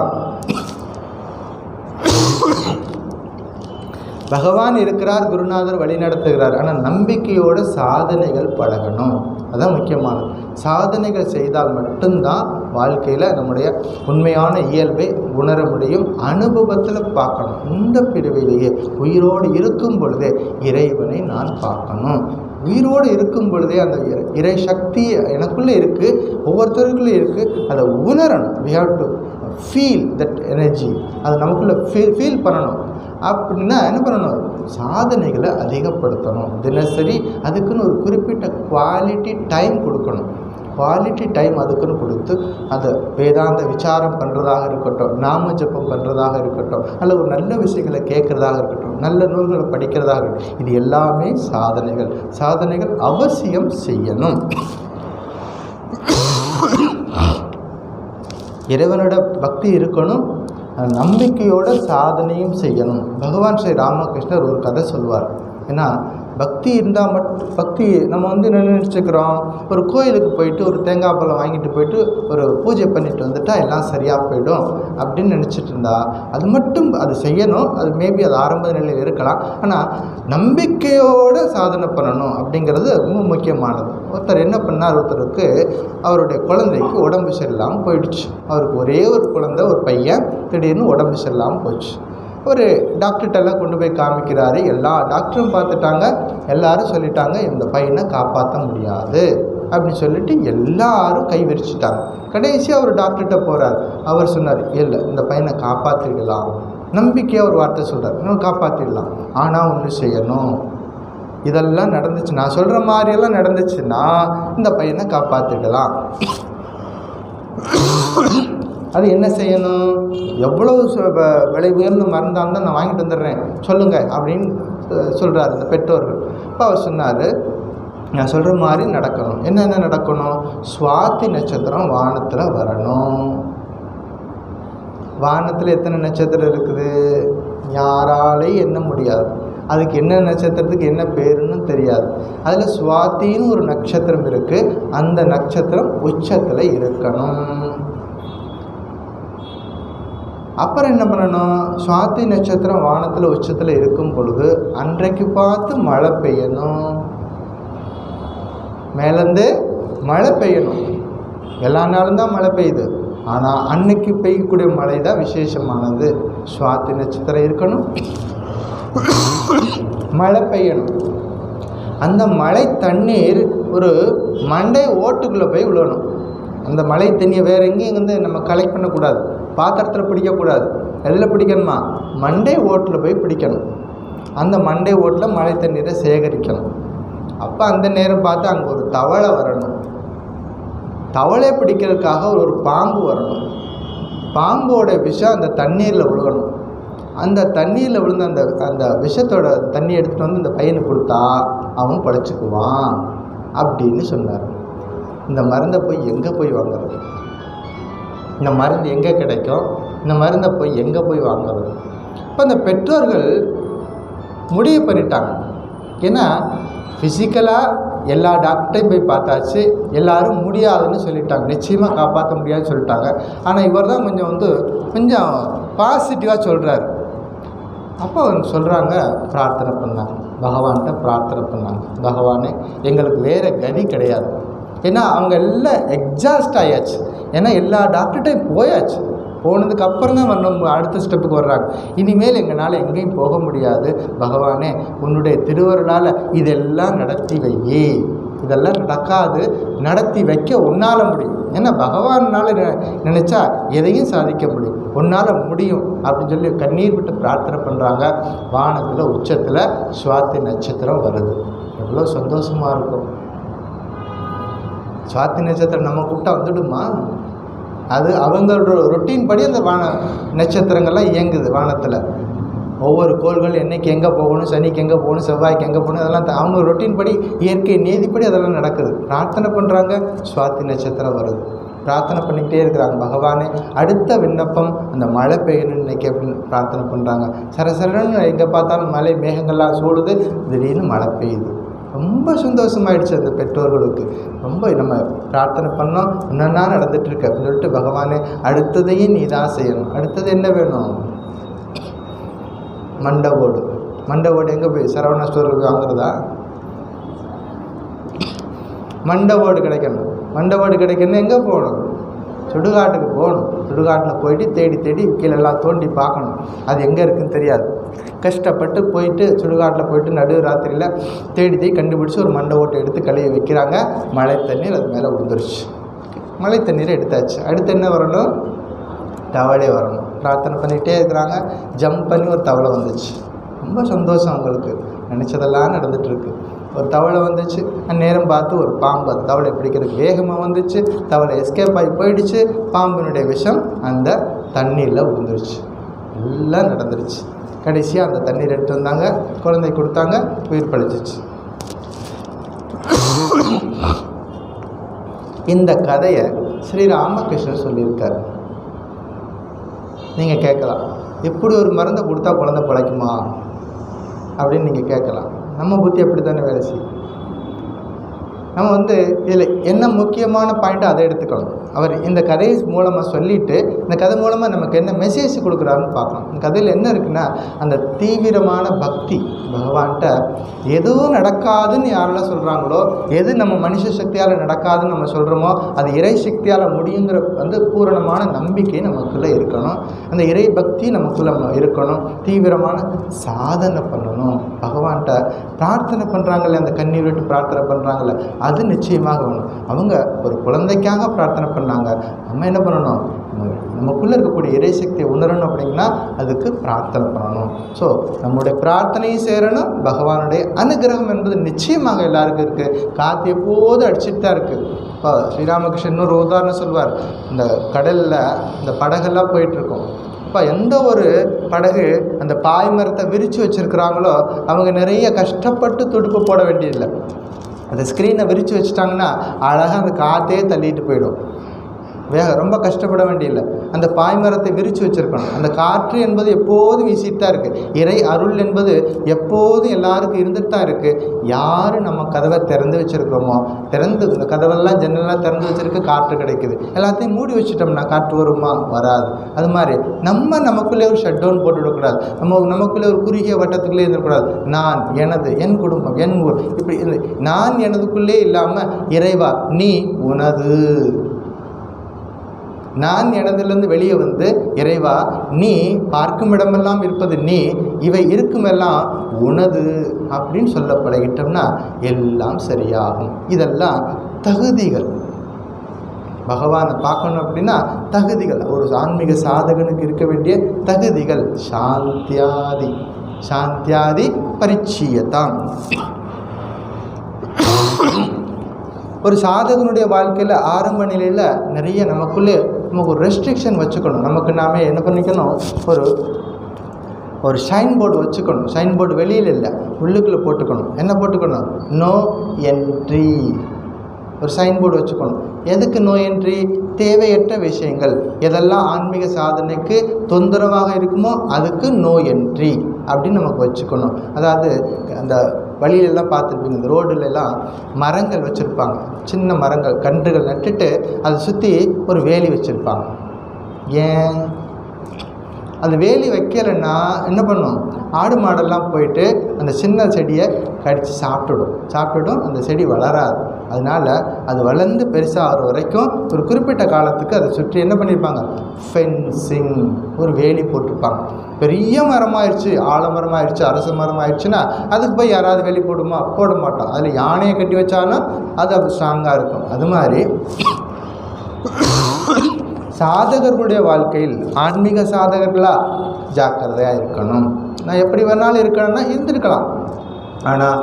பகவான் இருக்கிறார், குருநாதர் வழி நடத்துகிறார். ஆனால் நம்பிக்கையோட சாதனைகள் பழகணும். அதுதான் முக்கியமானது. சாதனைகள் செய்தால் மட்டும்தான் வாழ்க்கையில் நம்முடைய உண்மையான இயல்பை உணர முடியும். அனுபவத்தில் பார்க்கணும். இந்த பிரிவிலேயே உயிரோடு இருக்கும் பொழுதே இறைவனை நான் பார்க்கணும். உயிரோடு இருக்கும் பொழுதே அந்த இறை சக்தி எனக்குள்ளே இருக்குது, ஒவ்வொருத்தருக்குள்ளே இருக்குது. அதை உணரணும். we have to feel that energy. அது நமக்குள்ளே ஃபீல் பண்ணணும். அப்படின்னா என்ன பண்ணணும்? சாதனைகளை அதிகப்படுத்தணும். தினசரி அதுக்குன்னு ஒரு குறிப்பிட்ட குவாலிட்டி டைம் கொடுக்கணும். குவாலிட்டி டைம் அதுக்குன்னு கொடுத்து அந்த வேதாந்த விசாரம் பண்ணுறதாக இருக்கட்டும், நாம ஜபம் பண்ணுறதாக இருக்கட்டும், அல்ல ஒரு நல்ல விஷயங்களை கேட்குறதாக இருக்கட்டும், நல்ல நூல்களை படிக்கிறதாக இருக்கட்டும், இது எல்லாமே சாதனைகள் அவசியம் செய்யணும். இறைவனோட பக்தி இருக்கணும், நம்பிக்கையோட சாதனையும் செய்யணும். பகவான் ஸ்ரீ ராமகிருஷ்ணர் ஒரு கதை சொல்வார். ஏன்னா பக்தி இருந்தால் பக்தி நம்ம என்ன நினச்சிக்கிறோம், ஒரு கோயிலுக்கு போயிட்டு ஒரு தேங்காய் பழம் வாங்கிட்டு போயிட்டு ஒரு பூஜை பண்ணிட்டு வந்துட்டால் எல்லாம் சரியாக போயிடும் அப்படின்னு நினச்சிட்டு இருந்தா அது மட்டும் அது செய்யணும். அது மேபி அது ஆரம்ப நிலையில் இருக்கலாம். ஆனால் நம்பிக்கையோடு சாதனை பண்ணணும் அப்படிங்கிறது ரொம்ப முக்கியமானது. ஒருத்தர் என்ன பண்ணார், ஒருத்தருக்கு அவருடைய குழந்தைக்கு உடம்பு சரியில்லாமல் போயிடுச்சு. அவருக்கு ஒரே ஒரு குழந்தை, ஒரு பையன், திடீர்னு உடம்பு சரியில்லாமல் போச்சு. ஒரு டாக்டர்கிட்டெல்லாம் கொண்டு போய் காமிக்கிறாரு. எல்லா டாக்டரும் பார்த்துட்டாங்க, எல்லாரும் சொல்லிட்டாங்க இந்த பையனை காப்பாற்ற முடியாது அப்படின்னு சொல்லிட்டு எல்லாரும் கை விரிச்சிட்டாங்க. கடைசியாக ஒரு டாக்டர்கிட்ட போகிறார். அவர் சொன்னார், இல்லை இந்த பையனை காப்பாற்றிடலாம். நம்பிக்கையாக ஒரு வார்த்தை சொல்கிறார், இன்னும் காப்பாற்றிடலாம், ஆனால் ஒன்று செய்யணும். இதெல்லாம் நடந்துச்சு, நான் சொல்கிற மாதிரியெல்லாம் நடந்துச்சுன்னா இந்த பையனை காப்பாற்றிடலாம். அது என்ன செய்யணும், எவ்வளோ விலை உயர்ந்த மருந்தாக இருந்தால் நான் வாங்கிட்டு வந்துடுறேன் சொல்லுங்கள் அப்படின்னு சொல்கிறார் இந்த பெற்றோர்கள். இப்போ அவர் சொன்னார், நான் சொல்கிற மாதிரி நடக்கணும். என்னென்ன நடக்கணும், சுவாதி நட்சத்திரம் வானத்தில் வரணும். வானத்தில் எத்தனை நட்சத்திரம் இருக்குது யாராலையும் எண்ண முடியாது. அதுக்கு என்ன நட்சத்திரத்துக்கு என்ன பேருன்னு தெரியாது. அதில் சுவாத்தின்னு ஒரு நட்சத்திரம் இருக்குது. அந்த நட்சத்திரம் உச்சத்தில் இருக்கணும். அப்புறம் என்ன பண்ணணும், சுவாதி நட்சத்திரம் வானத்தில் உச்சத்தில் இருக்கும் பொழுது அன்றைக்கு பார்த்து மழை பெய்யணும். மேலேருந்து மழை பெய்யணும். எல்லா நாளும் தான் மழை பெய்யுது, ஆனால் அன்னைக்கு பெய்யக்கூடிய மழை தான் விசேஷமானது. சுவாதி நட்சத்திரம் இருக்கணும், மழை பெய்யணும். அந்த மழை தண்ணீர் ஒரு மண்டை ஓட்டுக்குள்ளே போய் விழணும். அந்த மழை தண்ணியை வேறு எங்கேயும் நம்ம கலெக்ட் பண்ணக்கூடாது, பாத்திரத்தில் பிடிக்கக்கூடாது. எதில் பிடிக்கணுமா, மண்டை ஓட்டில் போய் பிடிக்கணும். அந்த மண்டை ஓட்டில் மழை தண்ணீரை சேகரிக்கணும். அப்போ அந்த நேரம் பார்த்து அங்கே ஒரு தவளை வரணும். தவளை பிடிக்கிறதுக்காக ஒரு பாம்பு வரணும். பாம்போட விஷம் அந்த தண்ணீரில் விழுகணும். அந்த தண்ணீரில் விழுந்த அந்த விஷத்தோட தண்ணி எடுத்துகிட்டு வந்து இந்த பையனுக்கு கொடுத்தா அவன் படைச்சிக்குவான் அப்படின்னு சொன்னார். இந்த மருந்தை போய் எங்கே போய் வாங்குறது, இந்த மருந்து எங்கே கிடைக்கும், இந்த மருந்தை போய் எங்கே போய் வாங்குறது? இப்போ இந்த பெற்றோர்கள் முடிவு பண்ணிட்டாங்க. ஏன்னா ஃபிசிக்கலாக எல்லா டாக்டரையும் போய் பார்த்தாச்சு, எல்லோரும் முடியாதுன்னு சொல்லிட்டாங்க, நிச்சயமாக காப்பாற்ற முடியாதுன்னு சொல்லிட்டாங்க. ஆனால் இவர் தான் கொஞ்சம் பாசிட்டிவாக சொல்கிறார். அப்போ அவங்க சொல்கிறாங்க, பிரார்த்தனை பண்ணாங்க, பகவான்கிட்ட பிரார்த்தனை பண்ணாங்க, பகவானே எங்களுக்கு வேறு கதி கிடையாது. ஏன்னா அவங்க எல்லாம் எக்ஸாஸ்ட் ஆயாச்சு. ஏன்னா எல்லா டாக்டர்கிட்டையும் போயாச்சு. போனதுக்கப்புறம் தான் நம்ம அடுத்த ஸ்டெப்புக்கு வர்றாங்க. இனிமேல் எங்களால் எங்கேயும் போக முடியாது, பகவானே உன்னுடைய திருவருளால் இதெல்லாம் நடத்தி வையே. இதெல்லாம் நடக்காது, நடத்தி வைக்க உன்னால் முடியும். ஏன்னா பகவானால் நினச்சா எதையும் சாதிக்க முடியும், உன்னால் முடியும் அப்படின்னு சொல்லி கண்ணீர் விட்டு பிரார்த்தனை பண்ணுறாங்க. வானத்தில் உச்சத்தில் சுவாதி நட்சத்திரம் வருது. எவ்வளோ சந்தோஷமாக இருக்கும். சுவாதி நட்சத்திரம் நம்ம கூப்பிட்டா வந்துடுமா? அது அவங்களோட ரொட்டீன் படி அந்த நட்சத்திரங்கள்லாம் இயங்குது வானத்தில். ஒவ்வொரு கோள்கள் என்றைக்கு எங்கே போகணும், சனிக்கு எங்கே போகணும், செவ்வாய்க்கு எங்கே போகணும், அதெல்லாம் அவங்க ரொட்டீன் படி இயற்கை நீதிப்படி அதெல்லாம் நடக்குது. பிரார்த்தனை பண்ணுறாங்க, சுவாதி நட்சத்திரம் வருது. பிரார்த்தனை பண்ணிக்கிட்டே இருக்கிறாங்க, பகவானே அடுத்த விண்ணப்பம் அந்த மழை பெய்யணும்னு இன்னைக்கு அப்படின்னு பிரார்த்தனை பண்ணுறாங்க. சரசரன்னு எங்கே பார்த்தாலும் மழை மேகங்கள்லாம் சூடுது, திடீர்னு மழை பெய்யுது. ரொம்ப சந்தோஷமாயிடுச்சு அந்த பெற்றோர்களுக்கு. ரொம்ப நம்ம பிரார்த்தனை பண்ணோம், என்னென்னா நடந்துகிட்ருக்கு அப்படின்னு சொல்லிட்டு, பகவானே அடுத்ததையும் நீ தான் செய்யணும். அடுத்தது என்ன வேணும்? மண்டவோடு. மண்டவோடு எங்கே போய் சரவணா ஸ்டோருக்கு வாங்குறதா? மண்டவோடு கிடைக்கணும். மண்டவோடு கிடைக்கணும் எங்கே போகணும்? சுடுகாட்டுக்கு போகணும். சுடுகாட்டில் போயிட்டு தேடி தேடி கீழெல்லாம் தோண்டி பார்க்கணும், அது எங்கே இருக்குதுன்னு தெரியாது. கஷ்டப்பட்டு போயிட்டு சுடுகாட்டில் போயிட்டு நடு ராத்திரியில் தேடி தேடி கண்டுபிடிச்சி ஒரு மண்டை ஓட்டை எடுத்து கழுவி வைக்கிறாங்க. மழை தண்ணீர் அது மேலே விழுந்துருச்சு. மழை தண்ணீரை எடுத்தாச்சு. அடுத்து என்ன வரணும்? தவளை வரணும். பிரார்த்தனை பண்ணிகிட்டே இருக்கிறாங்க. ஜம்ப் பண்ணி ஒரு தவளை வந்துச்சு. ரொம்ப சந்தோஷம் அவங்களுக்கு. நினச்சதெல்லாம் நடந்துகிட்ருக்கு. ஒரு தவளை வந்துச்சு, நேரம் பார்த்து ஒரு பாம்பு அந்த தவளை பிடிக்கிறதுக்கு வேகமாக வந்துச்சு, தவளை எஸ்கேப் ஆகி போயிடுச்சு, பாம்பினுடைய விஷம் அந்த தண்ணீரில் விழுந்துருச்சு. எல்லாம் நடந்துருச்சு. கடைசியாக அந்த தண்ணீர் எடுத்து வந்தாங்க, குழந்தை கொடுத்தாங்க, உயிர் பழிச்சிச்சு. இந்த கதையை ஸ்ரீராமகிருஷ்ணர் சொல்லியிருக்கார். நீங்கள் கேட்கலாம், எப்படி ஒரு மருந்தை கொடுத்தா குழந்தை பிழைக்குமா அப்படின்னு நீங்கள் கேட்கலாம். நம்ம புத்தி அப்படி தானே வேலை செய்யும். நம்ம இதில் என்ன முக்கியமான பாயிண்ட்டோ அதை எடுத்துக்கணும். அவர் இந்த கதையை மூலமாக சொல்லிவிட்டு இந்த கதை மூலமாக நமக்கு என்ன மெசேஜ் கொடுக்குறாருன்னு பார்க்கணும். இந்த கதையில் என்ன இருக்குன்னா, அந்த தீவிரமான பக்தி பகவான்கிட்ட எதுவும் நடக்காதுன்னு யாரெல்லாம் சொல்கிறாங்களோ, எது நம்ம மனுஷ சக்தியால் நடக்காதுன்னு நம்ம சொல்கிறோமோ அது இறை சக்தியால் முடியுங்கிற பூரணமான நம்பிக்கை நமக்குள்ளே இருக்கணும். அந்த இறை பக்தி நமக்குள்ளே இருக்கணும். தீவிரமான சாதனை பண்ணணும். பகவான்கிட்ட பிரார்த்தனை பண்ணுறாங்கல்ல, அந்த கண்ணீர் விட்டு பிரார்த்தனை பண்ணுறாங்கல்ல, அது நிச்சயமாக வேணும். அவங்க ஒரு குழந்தைக்காக பிரார்த்தனை பண்ணாங்க. நம்ம என்ன பண்ணணும்? நமக்குள்ளே இருக்கக்கூடிய இறைசக்தியை உணரணும். அப்படின்னா அதுக்கு பிரார்த்தனை பண்ணணும். ஸோ நம்முடைய பிரார்த்தனையும் சேரணும். பகவானுடைய அனுகிரகம் என்பது நிச்சயமாக எல்லாருக்கும் இருக்குது. காற்று எப்போதும் அடிச்சுட்டு தான் இருக்குது. இப்போ ஸ்ரீராமகிருஷ்ணன் ஒரு உதாரணம் சொல்வார். இந்த கடலில் இந்த படகெல்லாம் போயிட்டுருக்கோம். இப்போ எந்த ஒரு படகு அந்த பாய்மரத்தை விரித்து வச்சுருக்கிறாங்களோ அவங்க நிறைய கஷ்டப்பட்டு துடுப்பு போட வேண்டியதில்லை. அந்த ஸ்க்ரீனை விரித்து வச்சுட்டாங்கன்னா அழகாக அந்த காற்றே தள்ளிட்டு போயிடும். ரொம்ப கஷ்டப்பட வேண்டியதில்லை. அந்த பாய்மரத்தை விரித்து வச்சுருக்கணும். அந்த காற்று என்பது எப்போதும் வீசிட்டு தான் இருக்குது. இறை அருள் என்பது எப்போதும் எல்லாருக்கும் இருந்துட்டு தான் இருக்குது. யார் நம்ம கதவை திறந்து வச்சுருக்கிறோமோ, இந்த கதவெல்லாம் ஜன்னலாம் திறந்து வச்சுருக்கு, காற்று கிடைக்குது. எல்லாத்தையும் மூடி வச்சுட்டோம்னா காற்று வருமா? வராது. அது மாதிரி நமக்குள்ளே ஒரு ஷட் டவுன் போட்டு விடக்கூடாது. நமக்குள்ளே ஒரு குறுகிய வட்டத்துக்குள்ளே இருந்துடக்கூடாது. நான், எனது, என் குடும்பம், என் ஊர், இப்படி நான் எனதுக்குள்ளே இல்லாமல் இறைவா நீ உனது, நான் எனதிலிருந்து வெளியே வந்து இறைவா நீ பார்க்கும் இடமெல்லாம் இருப்பது நீ, இவை இருக்குமெல்லாம் உனது அப்படின்னு சொல்ல பழகிட்டோம்னா எல்லாம் சரியாகும். இதெல்லாம் தகுதிகள். பகவானை பார்க்கணும் அப்படின்னா தகுதிகள், ஒரு ஆன்மீக சாதகனுக்கு இருக்க வேண்டிய தகுதிகள். சாந்தியாதி பரிச்சயதாம். ஒரு சாதகனுடைய வாழ்க்கையில் ஆரம்ப நிலையில் நிறைய நமக்கு ஒரு ரெஸ்ட்ரிக்ஷன் வச்சுக்கணும். நமக்கு நாமே என்ன பண்ணிக்கணும்? ஒரு ஷைன் போர்டு வச்சுக்கணும். ஷைன் போர்டு வெளியில் இல்லை, உள்ளுக்குள்ளே போட்டுக்கணும். என்ன போட்டுக்கணும்? No entry. ஒரு சைன் போர்டு வச்சுக்கணும். எதுக்கு நோ என்ட்ரி? தேவையற்ற விஷயங்கள் எதெல்லாம் ஆன்மீக சாதனைக்கு தொந்தரவாக இருக்குமோ அதுக்கு நோ என்ட்ரி அப்படின்னு நமக்கு வச்சுக்கணும். அதாவது அந்த வழியிலெல்லாம் பார்த்துருப்பீங்க, இந்த ரோடுலெல்லாம் மரங்கள் வச்சுருப்பாங்க. சின்ன மரங்கள், கன்றுகள் நட்டுட்டு அதை சுற்றி ஒரு வேலி வச்சுருப்பாங்க. ஏன் அந்த வேலி வைக்கலைன்னா என்ன பண்ணும்? ஆடு மாடெல்லாம் போயிட்டு அந்த சின்ன செடியை கடித்து சாப்பிட்டுடும். அந்த செடி வளராது. அதனால் அது வளர்ந்து பெருசாக ஆகிற வரைக்கும் ஒரு குறிப்பிட்ட காலத்துக்கு அதை சுற்றி என்ன பண்ணியிருப்பாங்க? ஃபென்சிங், ஒரு வேலி போட்டிருப்பாங்க. பெரிய மரமாகிடுச்சு, ஆலமரமாகிடுச்சு, அரச மரமாகிடுச்சுன்னா அதுக்கு போய் யாராவது வேலி போட மாட்டோம். அதில் யானையை கட்டி வச்சாலும் அது அப்படி ஸ்ட்ராங்காக இருக்கும். அது மாதிரி சாதகர்களுடைய வாழ்க்கையில் ஆன்மீக சாதகர்களாக ஜாக்கிரதையாக இருக்கணும். நான் எப்படி வேணாலும் இருக்கணும்னா இருந்திருக்கலாம். ஆனால்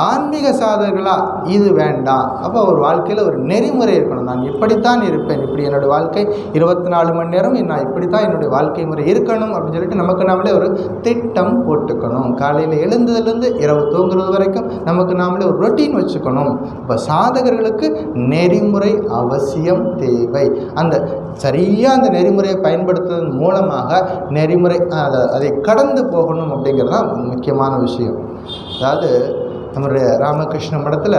ஆன்மீக சாதகர்களாக இது வேண்டாம். அப்போ ஒரு வாழ்க்கையில் ஒரு நெறிமுறை இருக்கணும். நான் இப்படித்தான் இருப்பேன், இப்படி என்னுடைய வாழ்க்கை 24 மணி நேரம் நான் இப்படித்தான் என்னுடைய வாழ்க்கை முறை இருக்கணும் அப்படின்னு சொல்லிட்டு நமக்கு நாமளே ஒரு திட்டம் போட்டுக்கணும். காலையில் எழுந்ததுலேருந்து இரவு தூங்குறது வரைக்கும் நமக்கு நாமளே ஒரு ரொட்டீன் வச்சுக்கணும். இப்போ சாதகர்களுக்கு நெறிமுறை அவசியம் தேவை. அந்த சரியாக அந்த நெறிமுறையை பயன்படுத்துவதன் மூலமாக அதை கடந்து போகணும் அப்படிங்கிறது தான் முக்கியமான விஷயம். அதாவது நம்முடைய ராமகிருஷ்ண மடத்தில்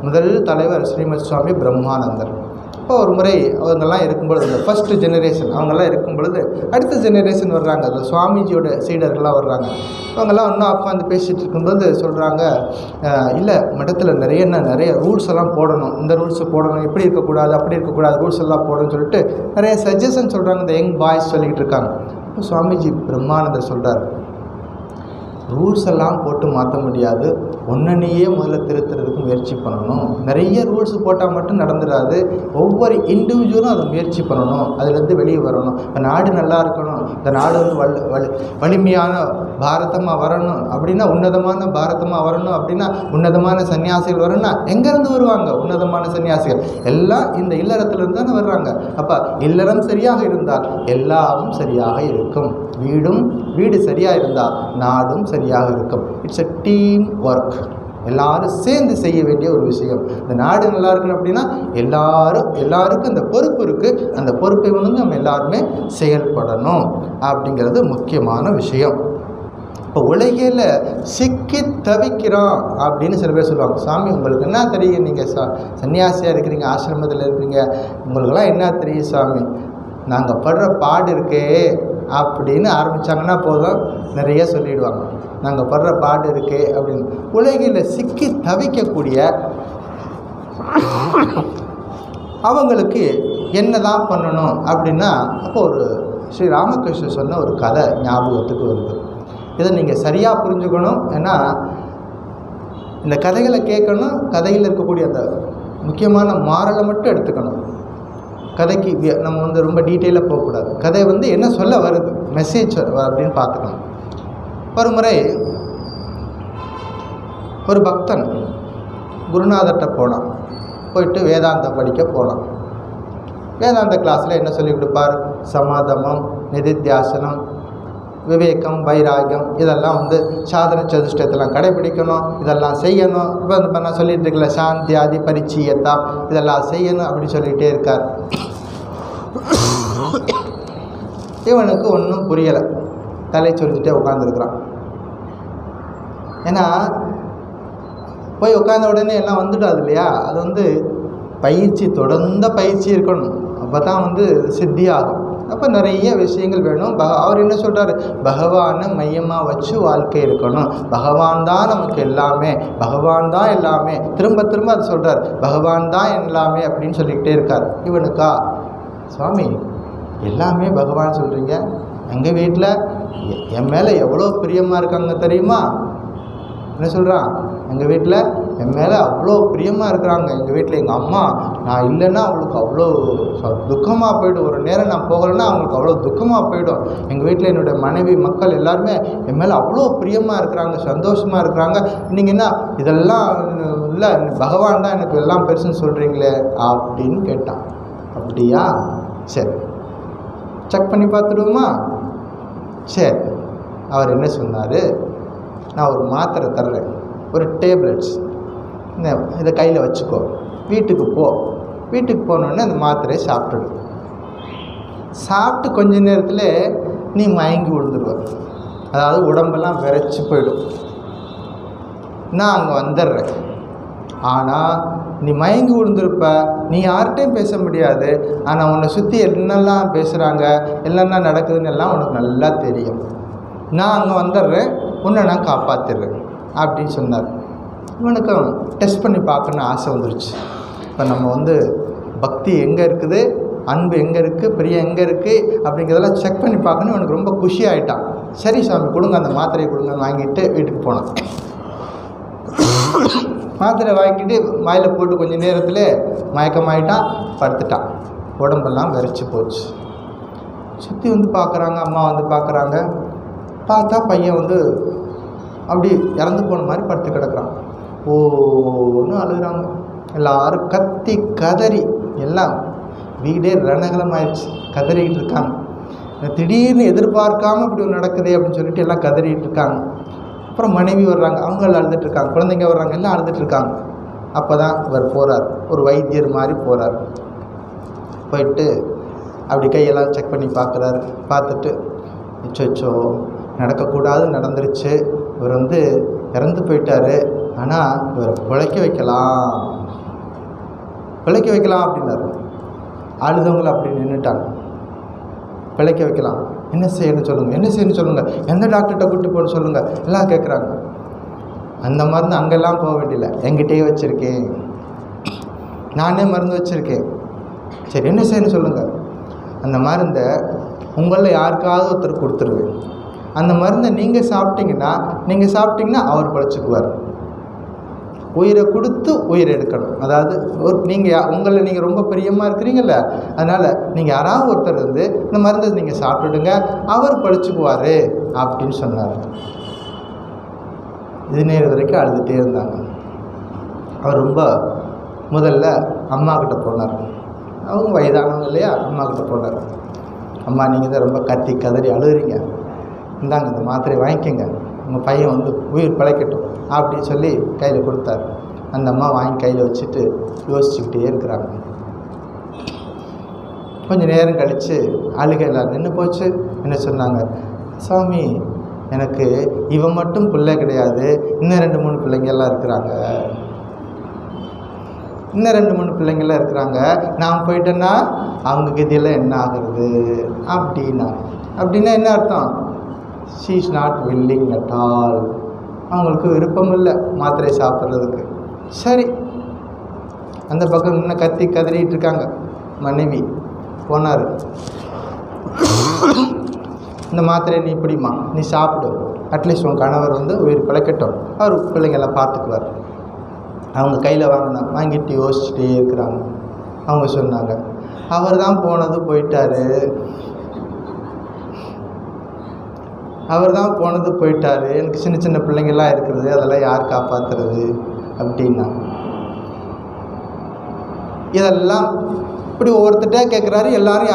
முதல் தலைவர் ஸ்ரீமத் சுவாமி பிரம்மானந்தர். இப்போ ஒரு முறை அவங்கெல்லாம் இருக்கும்பொழுது, இந்த ஃபஸ்ட் ஜெனரேஷன் அவங்கெல்லாம் இருக்கும் பொழுது அடுத்த ஜெனரேஷன் வர்றாங்க, அதில் சுவாமிஜியோட சீடர்கள்லாம் வர்றாங்க. அவங்கெல்லாம் இன்னும் உட்காந்து பேசிகிட்டு இருக்கும்போது சொல்கிறாங்க, இல்லை மடத்தில் நிறைய ரூல்ஸ் எல்லாம் போடணும், இந்த ரூல்ஸை போடணும், இப்படி இருக்கக்கூடாது, அப்படி இருக்கக்கூடாது, ரூல்ஸ் எல்லாம் போடணும்னு சொல்லிட்டு நிறைய சஜஷன் சொல்கிறாங்க. இந்த யங் பாய்ஸ் சொல்லிக்கிட்டு இருக்காங்க. சுவாமிஜி பிரம்மானந்தர் சொல்கிறார், ரூல்ஸ் எல்லாம் போட்டு மாற்ற முடியாது, ஒன்றையே முதல்ல திருத்துறதுக்கு முயற்சி பண்ணணும். நிறைய ரூல்ஸ் போட்டால் மட்டும் நடந்துடாது. ஒவ்வொரு இண்டிவிஜுவலும் அதை முயற்சி பண்ணணும், அதுலேருந்து வெளியே வரணும். இப்போ நாடு நல்லா இருக்கணும், இந்த நாடு வந்து வலிமையான பாரதமாக வரணும் அப்படின்னா, உன்னதமான பாரதமாக வரணும் அப்படின்னா, உன்னதமான சன்னியாசிகள் வரணும்னா எங்கேருந்து வருவாங்க? உன்னதமான சன்னியாசிகள் எல்லாம் இந்த இல்லறத்துலேருந்து தானே வர்றாங்க. அப்போ இல்லறம் சரியாக இருந்தால் எல்லாமும் சரியாக இருக்கும். வீடு சரியாக இருந்தால் நாடும் சரியாக இருக்கும். It's a team work. எல்லாரும் சேர்ந்து செய்ய வேண்டிய ஒரு விஷயம். இந்த நாடு நல்லா இருக்கணும் அப்படின்னா எல்லாருக்கும் அந்த பொறுப்பு இருக்குது. அந்த பொறுப்பை வந்து நம்ம எல்லாருமே செயல்படணும் அப்படிங்கிறது முக்கியமான விஷயம். இப்போ உலகில் சிக்கி தவிக்கிறோம் அப்படின்னு சில பேர் சொல்லுவாங்க. சாமி, உங்களுக்கு என்ன தெரியும்? நீங்கள் சன்னியாசியாக இருக்கிறீங்க, ஆசிரமத்தில் இருக்கிறீங்க, உங்களுக்கெல்லாம் என்ன தெரியும் சாமி? நாங்கள் படுற பாடு இருக்கே அப்படின்னு ஆரம்பித்தாங்கன்னா போதும், நிறைய சொல்லிடுவாங்க. நாங்கள் படுற பாடு இருக்கே அப்படின்னு. உலகில் சிக்கி தவிக்கக்கூடிய அவங்களுக்கு என்ன தான் பண்ணணும் அப்படின்னா, அப்போ ஒரு ஸ்ரீ ராமகிருஷ்ணர் சொன்ன ஒரு கதை ஞாபகத்துக்கு வருது. இதை நீங்கள் சரியாக புரிஞ்சுக்கணும். ஏன்னா இந்த கதைகளை கேட்கணும், கதையில் இருக்கக்கூடிய அந்த முக்கியமான மாறலை மட்டும் எடுத்துக்கணும். கதைக்கு நம்ம வந்து ரொம்ப டீட்டெயிலாக போகக்கூடாது. கதை வந்து என்ன சொல்ல வருது, மெசேஜ் அப்படின்னு பார்த்துக்கணும். ஒரு முறை ஒரு பக்தன் குருநாதர்கிட்ட போயிட்டு வேதாந்தம் படிக்க போனான். வேதாந்த கிளாஸில் என்ன சொல்லி கொடுப்பார்? சமாதமம், நிதித்தியாசனம், விவேகம், வைராகியம், இதெல்லாம் வந்து சாதன சதுஷ்டத்தெல்லாம் கடைபிடிக்கணும், இதெல்லாம் செய்யணும். இப்போ நான் சொல்லிட்டு இருக்கல, சாந்தி ஆதி பரிச்சயத்தா, இதெல்லாம் செய்யணும் அப்படின்னு சொல்லிகிட்டே இருக்கார். இவனுக்கு ஒன்றும் புரியலை, தலை சொல்லிக்கிட்டே உட்காந்துருக்குறான். ஏன்னா போய் உட்காந்த உடனே எல்லாம் வந்துடாது இல்லையா? அது வந்து பயிற்சி, தொடர்ந்த பயிற்சி இருக்கணும். அப்போ தான் வந்து சித்தி ஆகும். அப்போ நிறைய விஷயங்கள் வேணும். அவர் என்ன சொல்கிறார்? பகவானை மையமாக வச்சு வாழ்க்கை இருக்கணும். பகவான் தான் நமக்கு எல்லாமே, பகவான் தான் எல்லாமே. திரும்ப திரும்ப அது சொல்கிறார், பகவான் தான் எல்லாமே அப்படின்னு சொல்லிக்கிட்டே இருக்கார். இவனுக்கா, சுவாமி எல்லாமே பகவான் சொல்கிறீங்க, எங்கள் வீட்டில் என் மேலே எவ்வளோ பிரியமாக இருக்காங்க தெரியுமா? என்ன சொல்கிறான்? எங்கள் வீட்டில் என் மேலே அவ்வளோ பிரியமாக இருக்கிறாங்க. எங்கள் வீட்டில் எங்கள் அம்மா நான் இல்லைன்னா அவங்களுக்கு அவ்வளோ துக்கமாக போய்டும். ஒரு நேரம் நான் போகலைன்னா அவங்களுக்கு அவ்வளோ துக்கமாக போய்டும். எங்கள் வீட்டில் என்னுடைய மனைவி, மக்கள் எல்லாருமே என் மேலே அவ்வளோ பிரியமாக இருக்கிறாங்க, சந்தோஷமாக இருக்கிறாங்க. நீங்கள் என்ன இதெல்லாம் இல்லை, பகவான் தான் எனக்கு எல்லாம் பெருசுன்னு சொல்கிறீங்களே அப்படின்னு கேட்டான். அப்படியா, சரி செக் பண்ணி பார்த்துடுவோமா? சரி. அவர் என்ன சொன்னார்? நான் ஒரு மாத்திரை தர்றேன், ஒரு டேப்லெட்ஸ், இதை கையில் வச்சுக்கோ, வீட்டுக்கு போ. வீட்டுக்கு போனோடனே அந்த மாத்திரையை சாப்பிட்டுடு. சாப்பிட்டு கொஞ்ச நேரத்தில் நீ மயங்கி விழுந்துடுவ. அதாவது உடம்பெல்லாம் விரைச்சி போயிடும். நான் அங்கே வந்துடுறேன். ஆனால் நீ மயங்கி விழுந்திருப்ப, நீ யார்கிட்டையும் பேச முடியாது. ஆனால் உன்னை சுற்றி என்னெல்லாம் பேசுகிறாங்க, என்னெல்லாம் நடக்குதுன்னு எல்லாம் உனக்கு நல்லா தெரியும். நான் அங்கே வந்துடுறேன், உன்னை நான் காப்பாற்றிடுறேன் அப்படின்னு சொன்னார். இவனுக்கு டெஸ்ட் பண்ணி பார்க்கணுன்னு ஆசை வந்துருச்சு. இப்போ நம்ம வந்து பக்தி எங்கே இருக்குது, அன்பு எங்கே இருக்குது, பிரியம் எங்கே இருக்குது அப்படிங்கிறதெல்லாம் செக் பண்ணி பார்க்கணும். இவனுக்கு ரொம்ப குஷி ஆகிட்டான். சரி சாமி கொடுங்க, அந்த மாத்திரையை கொடுங்கன்னு வாங்கிட்டு வீட்டுக்கு போனான். மாத்திரை வாங்கிட்டு வாயில் போட்டு கொஞ்சம் நேரத்தில் மயக்கமாயிட்டான், படுத்துட்டான். உடம்பெல்லாம் விரைச்சி போச்சு. சுற்றி வந்து பார்க்குறாங்க, அம்மா வந்து பார்க்குறாங்க. பார்த்தா பையன் வந்து அப்படி இறந்து போன மாதிரி படுத்து கிடக்குறான். ஓன்னு அழுகுறாங்க. எல்லாரும் கத்தி கதறி, எல்லாம் வீடே ரணகலமாயிடுச்சு, கதறிக்கிட்டு இருக்காங்க. திடீர்னு எதிர்பார்க்காம இப்படி ஒன்று நடக்குது அப்படின்னு சொல்லிட்டு எல்லாம் கதறிட்டு இருக்காங்க. அப்புறம் மனைவி வர்றாங்க, அவங்க எல்லாம் அழுதுட்டுருக்காங்க. குழந்தைங்க வர்றாங்க, எல்லாம் அழுதுட்டுருக்காங்க. அப்போ தான் இவர் போகிறார், ஒரு வைத்தியர் மாதிரி போகிறார். போயிட்டு அப்படி கையெல்லாம் செக் பண்ணி பார்க்குறாரு. பார்த்துட்டு அச்சோ நடக்கக்கூடாது நடந்துருச்சு, இவர் வந்து இறந்து போயிட்டார், ஆனால் இவரை பிழைக்க வைக்கலாம் அப்படின்னாரு. அழுதவங்களை அப்படி நின்றுட்டாங்க. பிழைக்க வைக்கலாம், என்ன செய்யணும் சொல்லுங்கள், எந்த டாக்டர்கிட்ட கூப்பிட்டு போகணும்னு சொல்லுங்கள், எல்லாம் கேட்குறாங்க. அந்த மருந்து அங்கெல்லாம் போக வேண்டியதில்லை, என்கிட்டயே வச்சுருக்கேன், நானே மருந்து வச்சுருக்கேன். சரி என்ன செய்யணும் சொல்லுங்கள். அந்த மருந்தை உங்களில் யாருக்காவது ஒருத்தர் கொடுத்துருவேன். அந்த மருந்தை நீங்கள் சாப்பிட்டீங்கன்னா அவர் பிழைச்சிக்குவார். உயிரை கொடுத்து உயிரை எடுக்கணும். அதாவது நீங்கள் ரொம்ப பிரியமாக இருக்கிறீங்கல்ல, அதனால் நீங்கள் யாராவது ஒருத்தர் இருந்து இந்த மருந்தை நீங்கள் சாப்பிட்டுடுங்க, அவர் பழிச்சுக்குவார் அப்படின்னு சொன்னார். இது நேரம் வரைக்கும் அழுதுகிட்டே இருந்தாங்க. அவர் ரொம்ப முதல்ல அம்மா கிட்ட போனார். அவங்க வயதானவங்க இல்லையா, அம்மா கிட்ட போனார். அம்மா, நீங்கள் தான் ரொம்ப கத்தி கதறி அழுகிறீங்க, இந்தாங்க இந்த மாத்திரை வாங்கிக்கோங்க, உங்கள் பையன் உயிர் பிழைக்கட்டும் அப்படின்னு சொல்லி கையில் கொடுத்தார். அந்த அம்மா வாங்கி கையில் வச்சுட்டு யோசிச்சுக்கிட்டே இருக்கிறாங்க. கொஞ்சம் நேரம் கழித்து அழுகை எல்லாம் நின்று போச்சு. என்ன சொன்னாங்க, சாமி எனக்கு இவன் மட்டும் பிள்ளை கிடையாது, இன்னும் 2-3 பிள்ளைங்கள்லாம் இருக்கிறாங்க, இன்னும் 2-3 பிள்ளைங்கள்லாம் இருக்கிறாங்க, நான் போயிட்டேன்னா அவங்க கதியெல்லாம் என்ன ஆகுறது அப்படின்னா என்ன அர்த்தம்? She is not willing at all. அவங்களுக்கு விருப்பம் இல்லை மாத்திரை சாப்பிட்றதுக்கு. சரி, அந்த பக்கம் இன்னும் கத்தி கதறிட்டு இருக்காங்க. மனைவி போனார். இந்த மாத்திரையை நீ பிடிமா, நீ சாப்பிடு, அட்லீஸ்ட் உன் கணவர் உயிர் பிழைக்கட்டும், அவர் பிள்ளைங்கெல்லாம் பார்த்துக்குவார். அவங்க கையில் வாங்கிட்டு யோசிச்சுட்டே இருக்கிறாங்க. அவங்க சொன்னாங்க, அவர் தான் போயிட்டாரு, எனக்கு சின்ன சின்ன பிள்ளைங்கள்லாம் இருக்கிறது, அதெல்லாம் யார் காப்பாற்றுறது அப்படின்னா. இதெல்லாம் இப்படி ஒவ்வொருத்தட்டே கேட்குறாரு. எல்லோரும்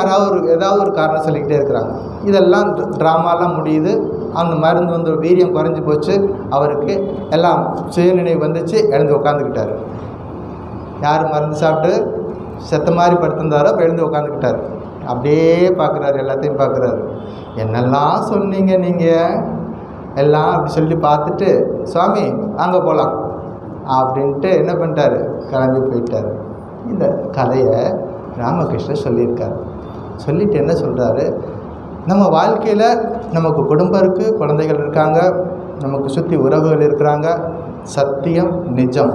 ஏதாவது ஒரு காரணம் சொல்லிக்கிட்டே இருக்கிறாங்க. இதெல்லாம் ட்ராமாலாம் முடியுது. அந்த மருந்து வீரியம் குறைஞ்சி போச்சு. அவருக்கு எல்லாம் சுயநினைவு வந்துச்சு. எழுந்து உட்காந்துக்கிட்டார். யார் மருந்து சாப்பிட்டு செத்த மாதிரி படுத்திருந்தாரோ எழுந்து உட்காந்துக்கிட்டார். அப்படியே பார்க்குறாரு, எல்லாத்தையும் பார்க்குறாரு. என்னெல்லாம் சொன்னீங்க நீங்கள் எல்லாம் அப்படி சொல்லி பார்த்துட்டு, சுவாமி அங்கே போகலாம் அப்படின்ட்டு என்ன பண்ணிட்டார், கிளம்பி போயிட்டார். இந்த கதையை ராமகிருஷ்ணர் சொல்லியிருக்கார். சொல்லிட்டு என்ன சொல்கிறாரு, நம்ம வாழ்க்கையில் நமக்கு குடும்பம் இருக்குது, குழந்தைகள் இருக்காங்க, நமக்கு சுற்றி உறவுகள் இருக்கிறாங்க. சத்தியம் நிஜம்,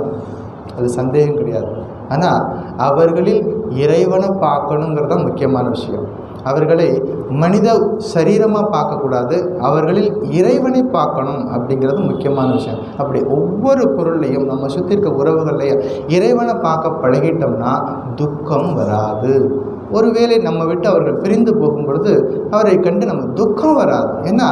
அது சந்தேகம் கிடையாது. ஆனால் அவர்களில் இறைவனை பார்க்கணுங்கிறது தான் முக்கியமான விஷயம். அவர்களை மனித சரீரமாக பார்க்கக்கூடாது, அவர்களில் இறைவனை பார்க்கணும் அப்படிங்கிறது முக்கியமான விஷயம். அப்படி ஒவ்வொரு பொருளையும் நம்ம சுற்றி இருக்க உறவுகள்லையும் இறைவனை பார்க்க பழகிட்டோம்னா துக்கம் வராது. ஒருவேளை நம்ம விட்டு அவர்கள் பிரிந்து போகும் பொழுது அவரை கண்டு நமக்கு துக்கம் வராது. ஏன்னா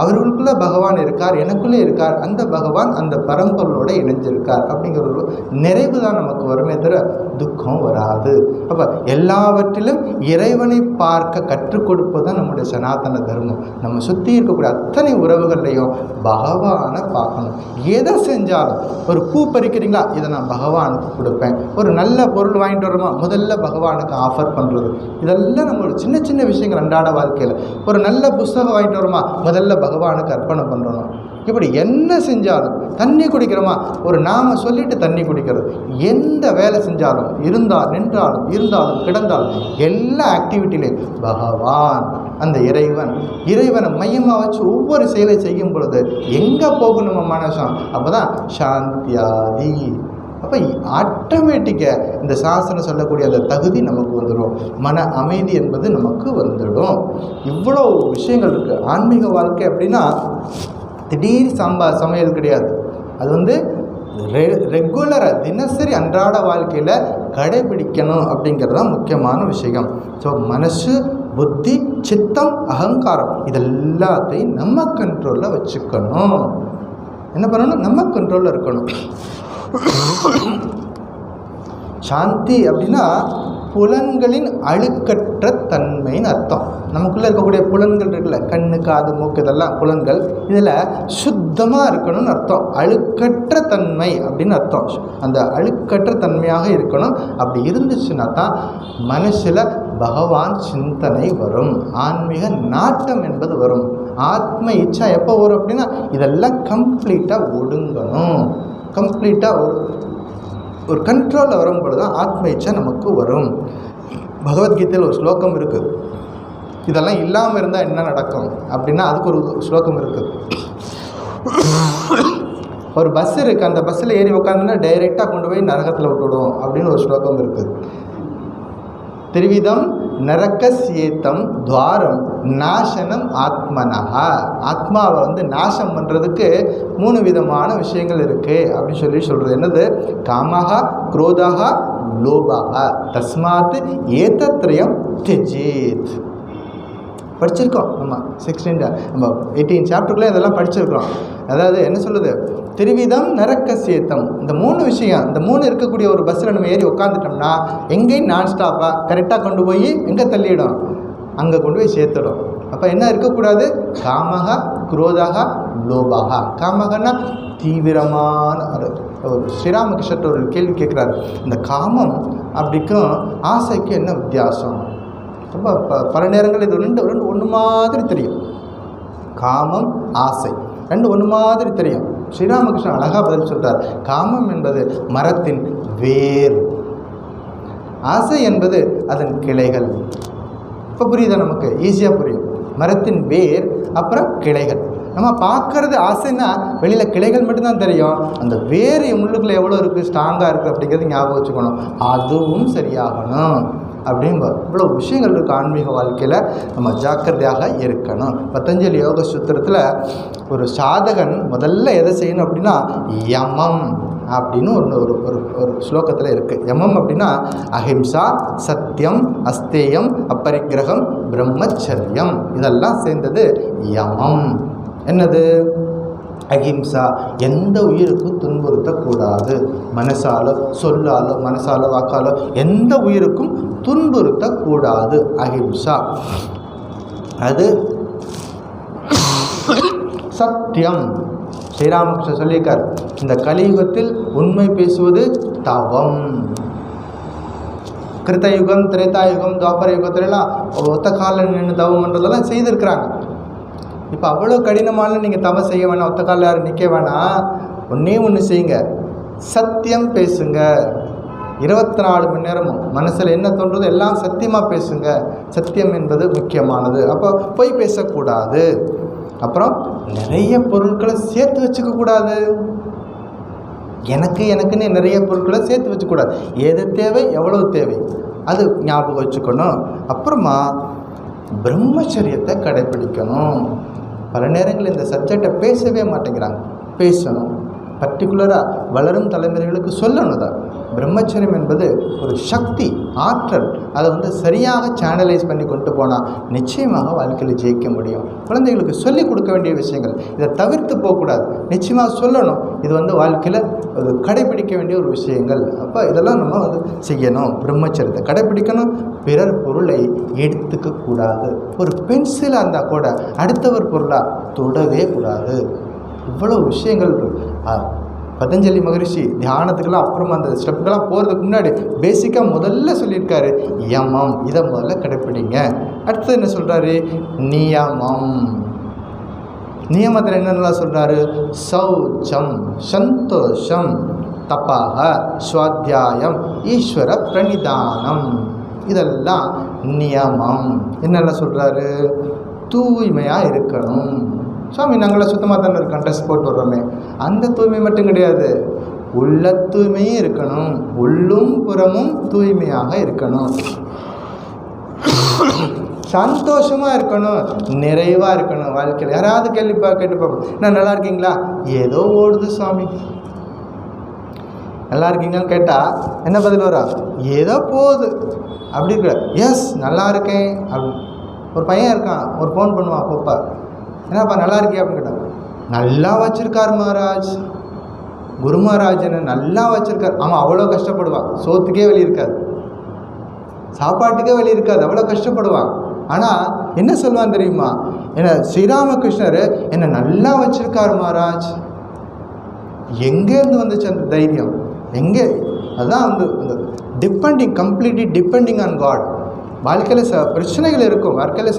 அவர்களுக்குள்ளே பகவான் இருக்கார், எனக்குள்ளே இருக்கார், அந்த பகவான் அந்த பரம்பொருளோடு இணைஞ்சிருக்கார் அப்படிங்கிற ஒரு நிறைவு தான் நமக்கு வருமே தவிர துக்கம் வராது. அப்போ எல்லாவற்றிலும் இறைவனை பார்க்க கற்றுக் கொடுப்பது தான் நம்முடைய சனாதன தர்மம். நம்ம சுற்றி இருக்கக்கூடிய அத்தனை உறவுகள்லையும் பகவானை பார்க்கணும். எதை செஞ்சாலும், ஒரு பூ பறிக்கிறீங்களா, இதை நான் பகவானுக்கு கொடுப்பேன். ஒரு நல்ல பொருள் வாங்கிட்டு வரோமா, முதல்ல பகவானுக்கு ஆஃபர் பண்ணுறது. இதெல்லாம் நம்மளோட சின்ன சின்ன விஷயங்கள் அன்றாட வாழ்க்கையில். ஒரு நல்ல புஸ்தகம் வாங்கிட்டு வரோமா, முதல்ல பகவானுக்கு அர்ப்பணம் பண்ணுறோம். இப்படி என்ன செஞ்சாலும், தண்ணி குடிக்கிறோமா, ஒரு நாம சொல்லிட்டு தண்ணி குடிக்கிறது. எந்த வேலை செஞ்சாலும், இருந்தாலும் கிடந்தாலும், எல்லா ஆக்டிவிட்டிலையும் பகவான், அந்த இறைவனை மையமாக வச்சு ஒவ்வொரு செயலை செய்யும் பொழுது எங்கே போகும் நம்ம மனசம், அப்போ தான் சாந்தியாதி. அப்போ ஆட்டோமேட்டிக்காக இந்த சாஸ்திரம் சொல்லக்கூடிய அந்த தகுதி நமக்கு வந்துடும். மன அமைதி என்பது நமக்கு வந்துடும். இவ்வளோ விஷயங்கள் இருக்குது. ஆன்மீக வாழ்க்கை அப்படின்னா திடீர் சமையல் கிடையாது. அது ரெகுலராக தினசரி அன்றாட வாழ்க்கையில் கடைபிடிக்கணும் அப்படிங்கிறது தான் முக்கியமான விஷயம். ஸோ மனசு, புத்தி, சித்தம், அகங்காரம் இதெல்லாத்தையும் நம்ம கண்ட்ரோலில் வச்சுக்கணும். என்ன பண்ணணும், நம்ம கண்ட்ரோலில் இருக்கணும். சாந்தி அப்படின்னா புலன்களின் அழுக்கற்ற தன்மைன்னு அர்த்தம். நமக்குள்ளே இருக்கக்கூடிய புலன்கள் இருக்குல்ல, கண்ணு, காது, மூக்கு, இதெல்லாம் புலன்கள், இதில் சுத்தமாக இருக்கணும்னு அர்த்தம். அழுக்கற்ற தன்மை அப்படின்னு அர்த்தம். அந்த அழுக்கற்ற தன்மையாக இருக்கணும். அப்படி இருந்துச்சுன்னா தான் மனசில் பகவான் சிந்தனை வரும், ஆன்மீக நாட்டம் என்பது வரும். ஆத்ம இச்சா எப்போ வரும் அப்படின்னா இதெல்லாம் கம்ப்ளீட்டாக ஒடுங்கணும். கம்ப்ளீட்டாக ஒரு கண்ட்ரோலில் வரும் பொழுது தான் ஆத்ம இச்சை நமக்கு வரும். பகவத்கீதையில் ஒரு ஸ்லோகம் இருக்குது. இதெல்லாம் இல்லாமல் இருந்தால் என்ன நடக்கும் அப்படின்னா அதுக்கு ஒரு ஸ்லோகம் இருக்குது. ஒரு பஸ் இருக்குது, அந்த பஸ்ஸில் ஏறி உட்காந்துன்னா டைரெக்டாக கொண்டு போய் நரகத்தில் விட்டுவிடும் அப்படின்னு ஒரு ஸ்லோகம் இருக்குது. திரிவிதம் நரகஸ்யேதம் துவாரம் நாசனம் ஆத்மனஹா. ஆத்மாவை நாசம் பண்ணுறதுக்கு 3 விதமான விஷயங்கள் இருக்குது அப்படின்னு சொல்கிறது. என்னது? காமஹா, குரோதஹா, லோபஹா. தஸ்மாத் ஏதத்ரயம் தியஜேத். படிச்சிருக்கோம் நம்ம 18 சாப்டருக்குள்ளே இதெல்லாம் படிச்சிருக்கிறோம். அதாவது என்ன சொல்லுது? திரிவிதம் நரக்கசியத்தம். இந்த 3 விஷயம், இந்த 3 இருக்கக்கூடிய ஒரு பஸ்ஸில் நம்ம ஏறி உட்காந்துட்டோம்னா எங்கேயும் நான் ஸ்டாப்பாக கரெக்டாக கொண்டு போய் எங்கே தள்ளிடும்? அங்கே கொண்டு போய் சேர்த்துடும். அப்போ என்ன இருக்கக்கூடாது? காமகா, குரோதகா, லோபகா. காமகன்னா தீவிரமான ஒரு ஸ்ரீராமகிருஷ்ணர் ஒரு கேள்வி கேட்குறாரு. இந்த காமம் அப்படிக்கும் ஆசைக்கு என்ன வித்தியாசம்? ரொம்ப பல நேரங்கள் இது ரெண்டு ஒன்று மாதிரி தெரியும். காமம், ஆசை 2 ஒன்று மாதிரி தெரியும். ஸ்ரீராமகிருஷ்ணன் அழகாக பதில் சொல்கிறார். காமம் என்பது மரத்தின் வேர், ஆசை என்பது அதன் கிளைகள். இப்போ புரியுதா? நமக்கு ஈஸியாக புரியும். மரத்தின் வேர், அப்புறம் கிளைகள். நம்ம பார்க்குறது ஆசைன்னா வெளியில் கிளைகள் மட்டும்தான் தெரியும். அந்த வேர் உள்ளுக்குள்ளே எவ்வளோ இருக்குது, ஸ்ட்ராங்காக இருக்குது அப்படிங்கிறது ஞாபகம் வச்சுக்கணும். அதுவும் சரியாகணும் அப்படிங்க. இவ்வளோ விஷயங்கள் இருக்குது ஆன்மீக வாழ்க்கையில். நம்ம ஜாக்கிரதையாக இருக்கணும். பதஞ்சலி யோக சூத்திரத்தில் ஒரு சாதகன் முதல்ல எதை செய்யணும் அப்படின்னா யமம் அப்படின்னு ஒரு ஸ்லோகத்தில் இருக்குது. யமம் அப்படின்னா அஹிம்சா, சத்தியம், அஸ்தேயம், அப்பரிக்கிரகம், பிரம்மச்சரியம், இதெல்லாம் சேர்ந்தது யமம். என்னது? அஹிம்சா. எந்த உயிருக்கும் துன்புறுத்தக்கூடாது. மனசாலோ சொல்லாலோ மனசாலோ வாக்காலோ எந்த உயிருக்கும் துன்புறுத்தக்கூடாது. அஹிம்சா. அது சத்தியம். ஸ்ரீராமகிருஷ்ணர் சொல்லியிருக்கார், இந்த கலியுகத்தில் உண்மை பேசுவது தவம். கிருத்தயுகம், திரேதாயுகம், துவாபர யுகத்திலலாம் ஒத்த காலில் நின்று தவம் பண்ணுறதெல்லாம் செய்திருக்கிறாங்க. இப்போ அவ்வளோ கடினமான நீங்கள் தவம் செய்ய வேணாம், ஒத்த காலில் யாரும் நிற்க வேணாம். ஒன்று செய்யுங்க, சத்தியம் பேசுங்க. 24 மணி நேரமும் மனசில் என்ன தோன்றதோ எல்லாம் சத்தியமாக பேசுங்க. சத்தியம் என்பது முக்கியமானது. அப்போ பொய் பேசக்கூடாது. அப்புறம் நிறைய பொருட்களை சேர்த்து வச்சுக்கக்கூடாது. எனக்குன்னு நிறைய பொருட்களை சேர்த்து வச்சுக்கூடாது. எது தேவை, எவ்வளவு தேவை, அது ஞாபகம் வச்சுக்கணும். அப்புறமா பிரம்மச்சரியத்தை கடைப்பிடிக்கணும். பல நேரங்களில் இந்த சப்ஜெக்டை பேசவே மாட்டேங்கிறாங்க. பேசணும். பர்டிகுலராக வளரும் தலைமுறைகளுக்கு சொல்லணும் தான். பிரம்மச்சரியம் என்பது ஒரு சக்தி, ஆற்றல். அதை சரியாக சேனலைஸ் பண்ணி கொண்டு போனால் நிச்சயமாக வாழ்க்கையில் ஜெயிக்க முடியும். குழந்தைகளுக்கு சொல்லிக் கொடுக்க வேண்டிய விஷயங்கள், இதை தவிர்த்து போகக்கூடாது. நிச்சயமாக சொல்லணும். இது வாழ்க்கையில் அது கடைபிடிக்க வேண்டிய ஒரு விஷயங்கள். அப்போ இதெல்லாம் நம்ம செய்யணும். பிரம்மச்சரியத்தை கடைபிடிக்கணும். பிறர் பொருளை எடுத்துக்கக்கூடாது. ஒரு பென்சிலாக இருந்தால் கூட அடுத்தவர் பொருளாக தொடவே கூடாது. இவ்வளோ விஷயங்கள் பதஞ்சலி மகரிஷி தியானத்துக்கெல்லாம் அப்புறமா அந்த ஸ்டெப்புக்கெல்லாம் போகிறதுக்கு முன்னாடி பேசிக்காக முதல்ல சொல்லியிருக்காரு யமம். இதை முதல்ல கடைப்பிடிங்க. அடுத்தது என்ன சொல்கிறாரு? நியமம். நியமத்தில் என்னென்னலாம் சொல்கிறாரு? சௌச்சம், சந்தோஷம், தபஹ, ஸ்வாத்தியாயம், ஈஸ்வர பிரணிதானம், இதெல்லாம் நியமம். என்னெல்லாம் சொல்கிறாரு? தூய்மையாக இருக்கணும். சாமி நாங்களாம் சுத்தமாக தானே இருக்கோம், ட்ரெஸ் போட்டு வர்றோமே. அந்த தூய்மை மட்டும் கிடையாது, உள்ள தூய்மையும் இருக்கணும். உள்ளும் புறமும் தூய்மையாக இருக்கணும். சந்தோஷமாக இருக்கணும், நிறைவாக இருக்கணும் வாழ்க்கையில். யாராவது கேட்டு பார்ப்போம், நான் நல்லா இருக்கீங்களா? ஏதோ ஓடுது சாமி. நல்லா இருக்கீங்கன்னு கேட்டால் என்ன பதில் வரா? ஏதோ போகுது அப்படி இருக்க. எஸ் நல்லா இருக்கேன் அப்படி. ஒரு பையன் இருக்கான், ஒரு ஃபோன் பண்ணுவான் அப்பப்பா, என்னப்பா நல்லா இருக்கியா அப்படின்னு கேட்டான். நல்லா வச்சுருக்கார் மகாராஜ், குரு மகாராஜனை நல்லா வச்சுருக்கார். ஆமாம், அவ்வளோ கஷ்டப்படுவான். சோத்துக்கே வழி இருக்காது, சாப்பாட்டுக்கே வழி இருக்காது, அவ்வளோ கஷ்டப்படுவான். ஆனால் என்ன சொல்லுவான் தெரியுமா? என்ன ஸ்ரீராமகிருஷ்ணர் என்னை நல்லா வச்சுருக்கார் மகாராஜ். எங்கேருந்து வந்துச்சு அந்த தைரியம்? எங்கே? அதுதான் depending, completely depending on God. வாழ்க்கையில் பிரச்சனைகள் இருக்கும், வாழ்க்கையில்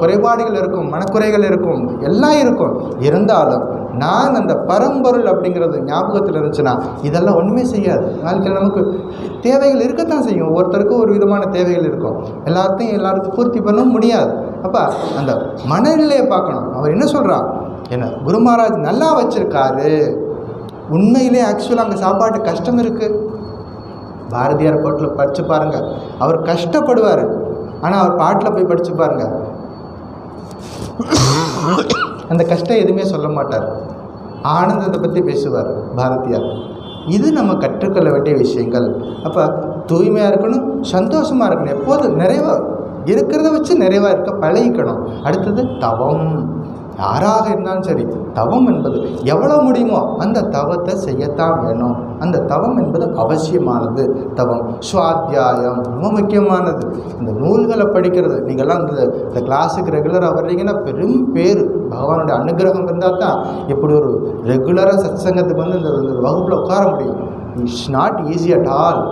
குறைபாடுகள் இருக்கும், மனக்குறைகள் இருக்கும், எல்லாம் இருக்கும். இருந்தாலும் நான் அந்த பரம்பொருள் அப்படிங்கிறது ஞாபகத்தில் இருந்துச்சுன்னா இதெல்லாம் ஒன்றுமே செய்யாது. வாழ்க்கையில் நமக்கு தேவைகள் இருக்கத்தான் செய்யும். ஒவ்வொருத்தருக்கும் ஒரு விதமான தேவைகள் இருக்கும். எல்லாருக்கும் பூர்த்தி பண்ண முடியாது. அப்போ அந்த மனநிலையை பார்க்கணும். அவர் என்ன சொல்கிறார்? என்ன குரு மகாராஜ் நல்லா வச்சுருக்காரு. உண்மையிலே ஆக்சுவலாக அங்கே சாப்பாட்டு கஷ்டம் இருக்குது. பாரதியார் கோட்டில் படித்து பாருங்கள். அவர் கஷ்டப்படுவார். ஆனால் அவர் பாட்டில் போய் படித்து பாருங்க, அந்த கஷ்டம் எதுவுமே சொல்ல மாட்டார். ஆனந்தத்தை பற்றி பேசுவார் பாரதியார். இது நம்ம கற்றுக்கொள்ள வேண்டிய விஷயங்கள். அப்போ தூய்மையாக இருக்கணும், சந்தோஷமாக இருக்கணும், எப்போதும் நிறைவாக இருக்கிறத வச்சு நிறைவாக இருக்க பழகிக்கணும். அடுத்தது தவம். யாராக இருந்தாலும் சரி, தவம் என்பது எவ்வளோ முடியுமோ அந்த தவத்தை செய்யத்தான் வேணும். அந்த தவம் என்பது அவசியமானது. தவம் சுவாத்தியாயம் ரொம்ப முக்கியமானது. இந்த நூல்களை படிக்கிறது, நீங்கள்லாம் இந்த கிளாஸுக்கு ரெகுலராக வர்றீங்கன்னா பெரும் பேர், பகவானுடைய அனுகிரகம் இருந்தால் தான் இப்படி ஒரு ரெகுலராக சத்சங்கத்துக்கு வந்து இந்த வகுப்பில் உட்கார முடியும். It's not easy at all.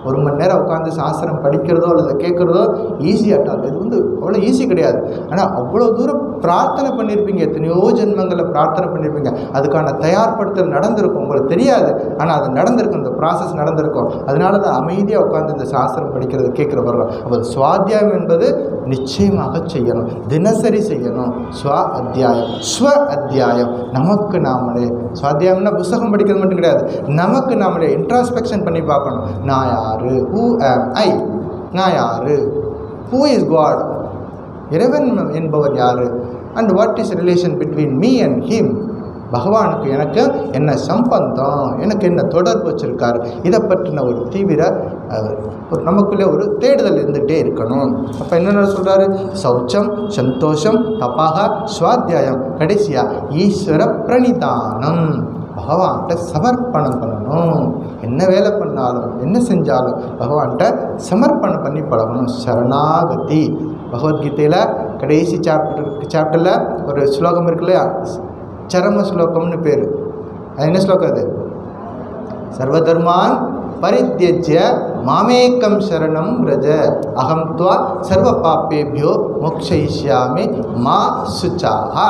1 மணி நேரம் உட்காந்து சாஸ்திரம் படிக்கிறதோ அல்லது கேட்குறதோ ஈஸி ஆட்டால் இது வந்து அவ்வளோ ஈஸி கிடையாது. ஆனால் அவ்வளோ தூரம் பிரார்த்தனை பண்ணியிருப்பீங்க, எத்தனையோ ஜென்மங்களில் பிரார்த்தனை பண்ணியிருப்பீங்க, அதுக்கான தயார்படுத்தல் நடந்திருக்கும், உங்களுக்கு தெரியாது, ஆனால் அது நடந்திருக்கும், இந்த ப்ராசஸ் நடந்திருக்கும். அதனால தான் அமைதியாக உட்காந்து இந்த சாஸ்திரம் படிக்கிறது கேட்குற வர்றோம். அப்போ சுவாத்தியாயம் என்பது நிச்சயமாக செய்யணும், தினசரி செய்யணும். ஸ்வ அத்தியாயம் நமக்கு நாமளே. சுவாத்தியாயம்னா புத்தகம் படிக்கிறது மட்டும் கிடையாது, நமக்கு நாமளே இன்ட்ராஸ்பெக்ஷன் பண்ணி பார்க்கணும். நான் யாரு? ஹூ ஆம் ஐ? நான் யாரு? Who is God? இறைவன் என்பவர் யார்? And what is relation between me and him? பகவானுக்கு எனக்கு என்ன சம்பந்தம், எனக்கு என்ன தொடர்பு வச்சுருக்காரு? இதை பற்றின ஒரு தீவிர ஒரு நமக்குள்ளே ஒரு தேடுதல் இருந்துகிட்டே இருக்கணும். அப்போ என்னென்ன சொல்கிறாரு? சௌச்சம், சந்தோஷம், தபாக, சுவாத்தியாயம், கடைசியாக ஈஸ்வர பிரணிதானம். பகவான்கிட்ட சமர்ப்பணம் பண்ணணும். என்ன வேலை பண்ணாலும் என்ன செஞ்சாலும் பகவான்கிட்ட சமர்ப்பணம் பண்ணி பழகணும். சரணாகதி. பகவத்கீதையில் கடைசி சாப்டரில் ஒரு ஸ்லோகம் இருக்கு இல்லையா, சரம ஸ்லோகம்னு பேர். அது என்ன ஸ்லோகம்? அது சர்வதர்மான் பரித்யஜ்ய மாமேக்கம் சரணம் ரஜ அகம் த்வா சர்வ பாப்பேபியோ மோக்ஷயிஷ்யாமி மா சுச்சாஹா.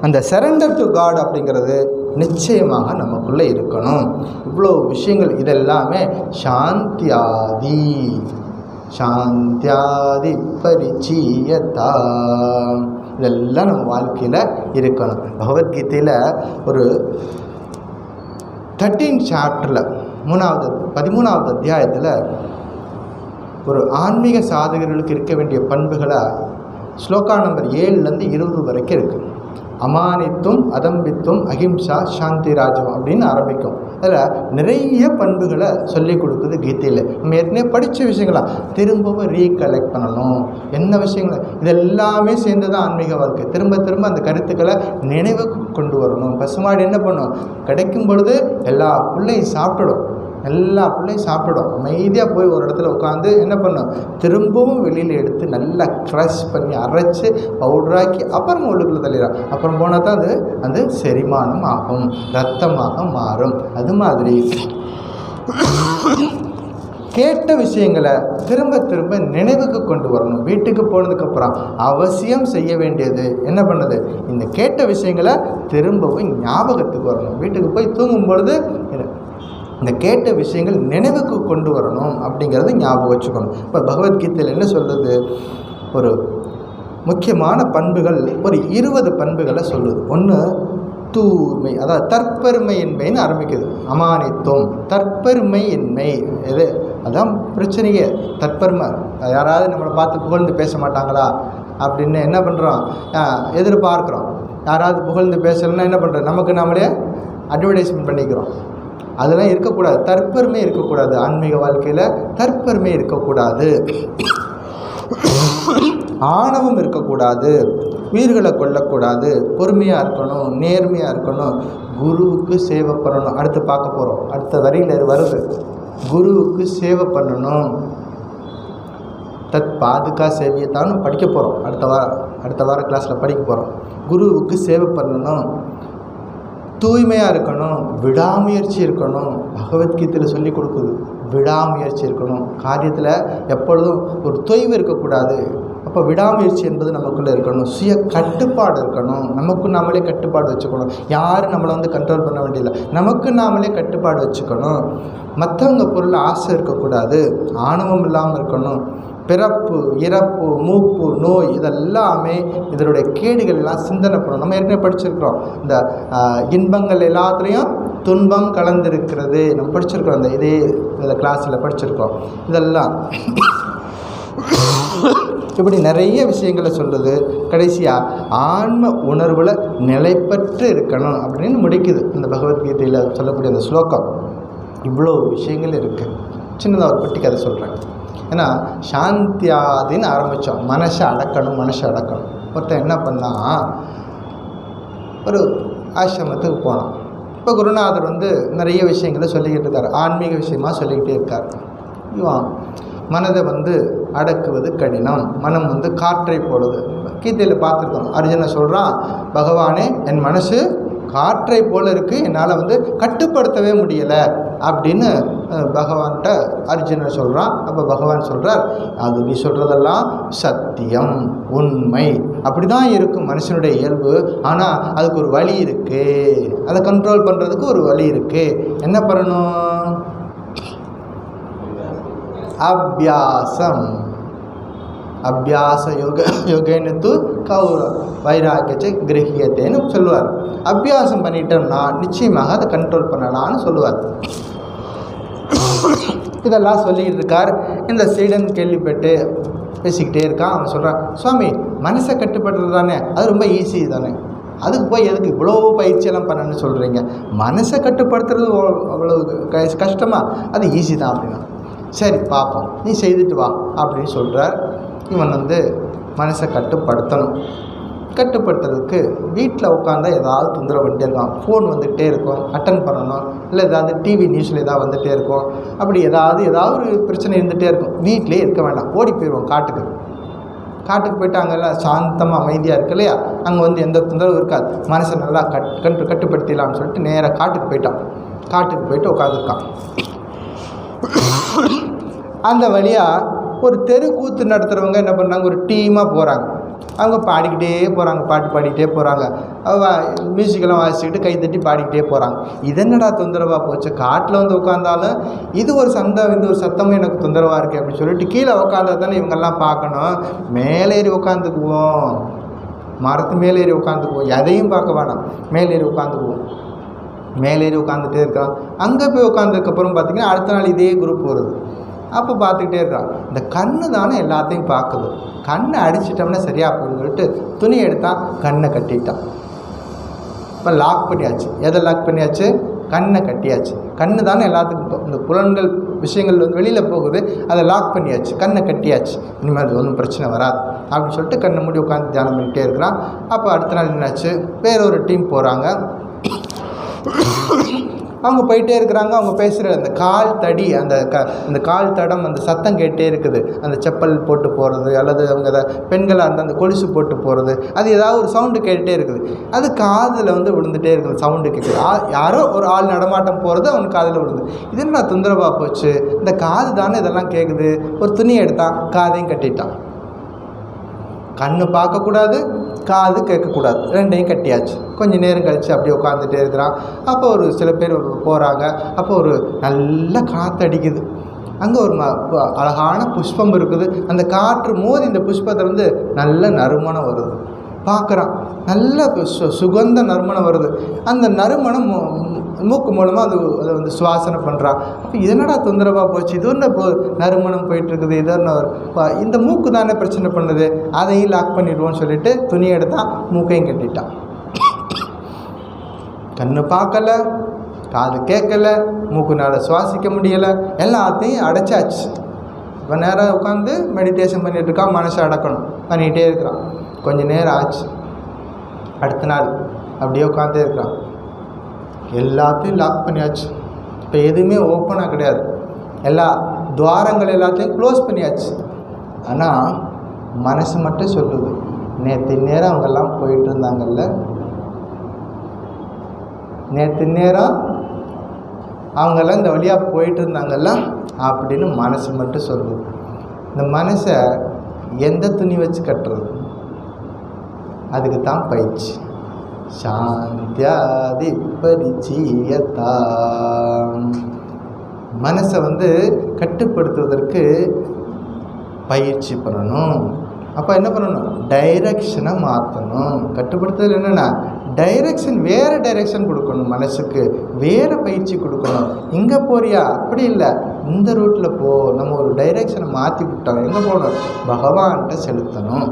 அந்த சரண்டர் டு காட் அப்படிங்கிறது நிச்சயமாக நமக்குள்ளே இருக்கணும். இவ்வளோ விஷயங்கள் இதெல்லாமே சாந்தியாதி பரிச்சீயதா, இதெல்லாம் நம்ம வாழ்க்கையில் இருக்கணும். பகவத்கீதையில் ஒரு 13 சாப்டரில் 13வது அத்தியாயத்தில் ஒரு ஆன்மீக சாதகர்களுக்கு இருக்க வேண்டிய பண்புகளை ஸ்லோகா நம்பர் 7லேருந்து 20 வரைக்கும் இருக்குது. அமானித்தும், அதம்பித்தும், அஹிம்சா, சாந்தி ராஜம் அப்படின்னு ஆரம்பிக்கும். அதில் நிறைய பண்புகளை சொல்லிக் கொடுக்குது கீதையில். நம்ம ஏற்கனவே படித்த விஷயங்களா திரும்பவும் ரீகலெக்ட் பண்ணணும். என்ன விஷயங்கள் இதெல்லாமே சேர்ந்து தான் ஆன்மீக வாழ்க்கை. திரும்ப திரும்ப அந்த கருத்துக்களை நினைவுக்கு கொண்டு வரணும். பசுமாடு என்ன பண்ணும்? கிடைக்கும் பொழுது எல்லா பிள்ளையும் சாப்பிடும், அமைதியாக போய் ஒரு இடத்துல உட்காந்து என்ன பண்ணும்? திரும்பவும் வெளியில் எடுத்து நல்லா க்ரஷ் பண்ணி அரைச்சி பவுடராக்கி அப்புறம் உள்ளுக்குள்ளே தள்ளிடும். அப்புறம் போனால் தான் அது செரிமானம் ஆகும், ரத்தமாக மாறும். அது மாதிரி கேட்ட விஷயங்களை திரும்ப திரும்ப நினைவுக்கு கொண்டு வரணும். வீட்டுக்கு போனதுக்கப்புறம் அவசியம் செய்ய வேண்டியது என்ன பண்ணுது? இந்த கேட்ட விஷயங்களை திரும்பவும் ஞாபகத்துக்கு வரணும். வீட்டுக்கு போய் தூங்கும் பொழுது இந்த கேட்ட விஷயங்கள் நினைவுக்கு கொண்டு வரணும் அப்படிங்கிறது ஞாபகம் வச்சுக்கணும். இப்போ பகவத்கீதையில் என்ன சொல்லுது? ஒரு முக்கியமான பண்புகள், ஒரு 20 பண்புகளை சொல்லுது. ஒன்று தூய்மை, அதாவது தற்பெருமையின்மைன்னு ஆரம்பிக்குது. அமானித்துவம், தற்பெருமையின்மை. எது? அதான் பிரச்சனையே, தற்பெருமை. யாராவது நம்மளை பார்த்து புகழ்ந்து பேச மாட்டாங்களா அப்படின்னு என்ன பண்ணுறோம்? எதிர்பார்க்குறோம். யாராவது புகழ்ந்து பேசலைன்னா என்ன பண்ணுறோம்? நமக்கு நாமளே அட்வர்டைஸ்மெண்ட் பண்ணிக்கிறோம். அதெல்லாம் இருக்கக்கூடாது. தற்பெருமை இருக்கக்கூடாது. ஆன்மீக வாழ்க்கையில் தற்பெருமை இருக்கக்கூடாது. ஆணவம் இருக்கக்கூடாது. உயிர்களை கொல்லக்கூடாது. பொறுமையாக இருக்கணும், நேர்மையாக இருக்கணும். குருவுக்கு சேவை பண்ணணும். அடுத்து பார்க்க போகிறோம், அடுத்த வரியில் வருது. குருவுக்கு சேவை பண்ணணும். தத் பாதுகா சேவையத்தான்னு படிக்க போகிறோம். அடுத்த வார கிளாஸில் படிக்க போகிறோம். குருவுக்கு சேவை பண்ணணும், தூய்மையாக இருக்கணும், விடாமுயற்சி இருக்கணும். பகவத்கீதையில் சொல்லி கொடுக்குது, விடாமுயற்சி இருக்கணும். காரியத்தில் எப்பொழுதும் ஒரு தொய்வு இருக்கக்கூடாது. அப்போ விடாமுயற்சி என்பது நமக்குள்ளே இருக்கணும். சுய கட்டுப்பாடு இருக்கணும். நமக்கு நாமளே கட்டுப்பாடு வச்சுக்கணும். யாரும் நம்மளை வந்து கண்ட்ரோல் பண்ண வேண்டியதில்லை. நமக்கு நாமளே கட்டுப்பாடு வச்சுக்கணும். மற்றவங்க பொருள் ஆசை இருக்கக்கூடாது. ஆணவம் இல்லாமல் இருக்கணும். பிறப்பு, இறப்பு, மூப்பு, நோய் இதெல்லாமே இதனுடைய கேடுகள் எல்லாம் சிந்தனை பண்ணணும். நம்ம ஏற்கனவே படிச்சிருக்கிறோம். இந்த இன்பங்கள் எல்லாத்துலேயும் துன்பம் கலந்திருக்கிறது. நம்ம படிச்சிருக்கோம், அந்த இதே இதில் கிளாஸில் படிச்சிருக்கோம். இதெல்லாம் இப்படி நிறைய விஷயங்களை சொல்லுது. கடைசியாக ஆன்ம உணர்வில் நிலைப்பற்று இருக்கணும் அப்படின்னு முடிக்குது இந்த பகவத்கீதையில் சொல்லக்கூடிய அந்த ஸ்லோகம். இவ்வளோ விஷயங்கள் இருக்குது. சின்னதாக ஒரு பெட்டி கதை சொல்கிறேன். ஏன்னா சாந்தியாதின்னு ஆரம்பித்தோம், மனசை அடக்கணும். ஒருத்தன் என்ன பண்ணால் ஒரு ஆசிரமத்துக்கு போனான். இப்போ குருநாதர் நிறைய விஷயங்களை சொல்லிக்கிட்டு இருக்கார், ஆன்மீக விஷயமாக சொல்லிக்கிட்டே இருக்கார். இவன் மனதை அடக்குவது கடினம், மனம் காற்றை போடுது. கீதையில் பார்த்துருக்கோம், அர்ஜுனன் சொல்கிறான், பகவானே என் மனசு காற்றை போல் இருக்குது, என்னால் கட்டுப்படுத்தவே முடியலை அப்படின்னு பகவான்கிட்ட அர்ஜுனன் சொல்கிறான். அப்போ பகவான் சொல்கிறார், அது நீ சொல்கிறதெல்லாம் சத்தியம், உண்மை, அப்படி தான் இருக்கும் மனுஷனுடைய இயல்பு. ஆனால் அதுக்கு ஒரு வழி இருக்குது, அதை கண்ட்ரோல் பண்ணுறதுக்கு ஒரு வழி இருக்குது. என்ன பண்ணணும்? அபியாச யோகேனு கௌர வைராக்கிய கிரகியத்தைன்னு சொல்லுவார். அபியாசம் பண்ணிட்டோம்னா நிச்சயமாக அதை கண்ட்ரோல் பண்ணலான்னு சொல்லுவார். இதெல்லாம் சொல்லிக்கிட்டு இருக்கார். இந்த சீடன் கேள்விப்பட்டு பேசிக்கிட்டே இருக்கான். அவன் சொல்கிறான், சுவாமி மனசை கட்டுப்படுறது தானே, அது ரொம்ப ஈஸி தானே, அதுக்கு போய் எதுக்கு இவ்வளோ பயிற்சியெல்லாம் பண்ணணும்னு சொல்கிறீங்க? மனசை கட்டுப்படுத்துறது அவ்வளோ கஷ்டமா? அது ஈஸி தான் அப்படின்னா. சரி பார்ப்போம், நீ செய்துட்டு வா அப்படின்னு சொல்கிறார். இவன் மனசை கட்டுப்படுத்துறதுக்கு வீட்டில் உட்காந்தா ஏதாவது தொந்தரவு வந்துட்டே இருக்கும். ஃபோன் வந்துகிட்டே இருக்கும், அட்டன் பண்ணணும். இல்லை ஏதாவது டிவி நியூஸில் ஏதாவது வந்துகிட்டே இருக்கும். அப்படி ஏதாவது ஒரு பிரச்சனை இருந்துகிட்டே இருக்கும். வீட்டிலே இருக்க வேண்டாம், ஓடி போயிடுவோம் காட்டுக்கு போய்ட்டு அங்கெல்லாம் சாந்தமாக அமைதியாக இருக்கு இல்லையா, அங்கே எந்த தொந்தரவும் இருக்காது, மனசை நல்லா கட்டுப்படுத்திடலாம்னு சொல்லிட்டு நேராக காட்டுக்கு போயிட்டு உட்காந்துருக்கான். அந்த வழியாக ஒரு தெருக்கூத்து நடத்துகிறவங்க என்ன பண்ணாங்க, ஒரு டீமாக போகிறாங்க. அவங்க பாடிக்கிட்டே போகிறாங்க, பாட்டு பாடிக்கிட்டே போகிறாங்க. மியூசிக்கெல்லாம் வாசிச்சுக்கிட்டு கைத்தட்டி பாடிக்கிட்டே போகிறாங்க. இதென்னடா தொந்தரவாக போச்சு, காட்டில் உட்காந்தாலும் இது ஒரு சத்தமும் எனக்கு தொந்தரவாக இருக்குது அப்படின்னு சொல்லிட்டு கீழே உட்காந்தா தானே இவங்கெல்லாம் பார்க்கணும். மேலேறி உட்காந்துக்குவோம், மரத்து மேலேறி உட்காந்துக்குவோம், எதையும் பார்க்க வேணாம், மேலேறி உட்காந்துட்டே இருக்கான். அங்கே போய் உட்காந்ததுக்கப்புறம் பார்த்திங்கன்னா அடுத்த நாள் இதே குரூப் வருது. அப்போ பார்த்துக்கிட்டே இருக்கான். இந்த கண்ணு தானே எல்லாத்தையும் பார்க்குது, கண்ணை அடிச்சிட்டோம்னா சரியா போகுதுன்னு சொல்லிட்டு துணி எடுத்தான், கண்ணை கட்டிட்டான். இப்போ லாக் பண்ணியாச்சு. எதை லாக் பண்ணியாச்சு? கண்ணை கட்டியாச்சு. கண்ணு தானே எல்லாத்துக்கும் இந்த புலன்கள் விஷயங்கள் வெளியில் போகுது, அதை லாக் பண்ணியாச்சு, கண்ணை கட்டியாச்சு. இனிமேல் அது ஒன்றும் பிரச்சனை வராது அப்படின்னு சொல்லிட்டு கண்ணை மூடி உட்காந்து தியானம் பண்ணிகிட்டே இருக்கிறான். அப்போ அடுத்த நாள் என்னாச்சு, வேறொரு டீம் போகிறாங்க. அவங்க போயிட்டே இருக்கிறாங்க. அவங்க பேசுகிற அந்த கால் தடி, அந்த கால் தடம், அந்த சத்தம் கேட்டே இருக்குது. அந்த செப்பல் போட்டு போகிறது, அல்லது அவங்க பெண்களாக இருந்தால் அந்த கொலுசு போட்டு போகிறது, அது ஏதாவது ஒரு சவுண்டு கேட்டுகிட்டே இருக்குது. அது காதில் விழுந்துகிட்டே இருக்குது, சவுண்டு கேட்குது. யாரோ ஒரு ஆள் நடமாட்டம் போகிறது அவனுக்கு காதில் விழுது. இது என்ன தொந்தரவாக போச்சு, இந்த காது தானே இதெல்லாம் கேட்குது. ஒரு துணி எடுத்தான், காதையும் கட்டிட்டான். கண்ணு பார்க்கக்கூடாது, காது கேட்கக்கூடாது, ரெண்டையும் கட்டியாச்சு. கொஞ்சம் நேரம் கழித்து அப்படியே உட்காந்துட்டே இருக்கிறான். அப்போ ஒரு சில பேர் போகிறாங்க. அப்போ ஒரு நல்ல காற்றடிக்குது. அங்கே ஒரு அழகான புஷ்பம் இருக்குது. அந்த காற்று மோதி இந்த புஷ்பத்தை நல்ல நறுமணம் வருது. பார்க்குறான், நல்ல சுகந்த நறுமணம் வருது. அந்த நறுமணம் மூக்கு மூலமாக அதை சுவாசனை பண்ணுறான். அப்போ இதனடா தொந்தரவாக போச்சு, இது ஒன்று இப்போ நறுமணம் போயிட்டுருக்குது, இது ஒன்று இந்த மூக்கு தானே பிரச்சனை பண்ணுது, அதையும் லாக் பண்ணிடுவோன்னு சொல்லிட்டு துணியை எடுத்தான், மூக்கையும் கட்டிட்டான். கண்ணு பார்க்கல, காது கேட்கலை, மூக்குனால் சுவாசிக்க முடியலை, எல்லாத்தையும் அடைச்சாச்சு. இப்போ நேரம் உட்காந்து மெடிடேஷன் பண்ணிகிட்டு இருக்கான், மனசை அடக்கணும் பண்ணிகிட்டே இருக்கிறான். கொஞ்சம் நேரம் ஆச்சு. அடுத்த நாள் அப்படியே உட்காந்தே இருக்கிறான். எல்லாத்தையும் லாக் பண்ணியாச்சு. இப்போ எதுவுமே ஓப்பனாக கிடையாது, எல்லா துவாரங்கள் எல்லாத்தையும் க்ளோஸ் பண்ணியாச்சு. ஆனால் மனசு மட்டும் சொல்லுது, நேற்று நேரம் அவங்கெல்லாம் போயிட்டு இருந்தாங்கல்ல, நேற்று நேரம் அவங்கெல்லாம் இந்த வழியாக போயிட்டு இருந்தாங்கல்ல அப்படின்னு மனசு மட்டும் சொல்லுது. இந்த மனசை எந்த துணி வச்சு கட்டுறது? அதுக்கு தான் பயிற்சி. சாந்தியாதி பரிச்சயதா. மனசை கட்டுப்படுத்துவதற்கு பயிற்சி பண்ணணும். அப்போ என்ன பண்ணணும்? டைரக்ஷனை மாற்றணும். கட்டுப்படுத்துதல் என்னென்னா டைரெக்ஷன், வேறு டைரெக்ஷன் கொடுக்கணும், மனசுக்கு வேறு பயிற்சி கொடுக்கணும். இங்கே போறியா, அப்படி இல்லை, இந்த ரூட்டில் போ. நம்ம ஒரு டைரெக்ஷனை மாற்றி விட்டோம், எங்கே போகணும், பகவான்கிட்ட செலுத்தணும்.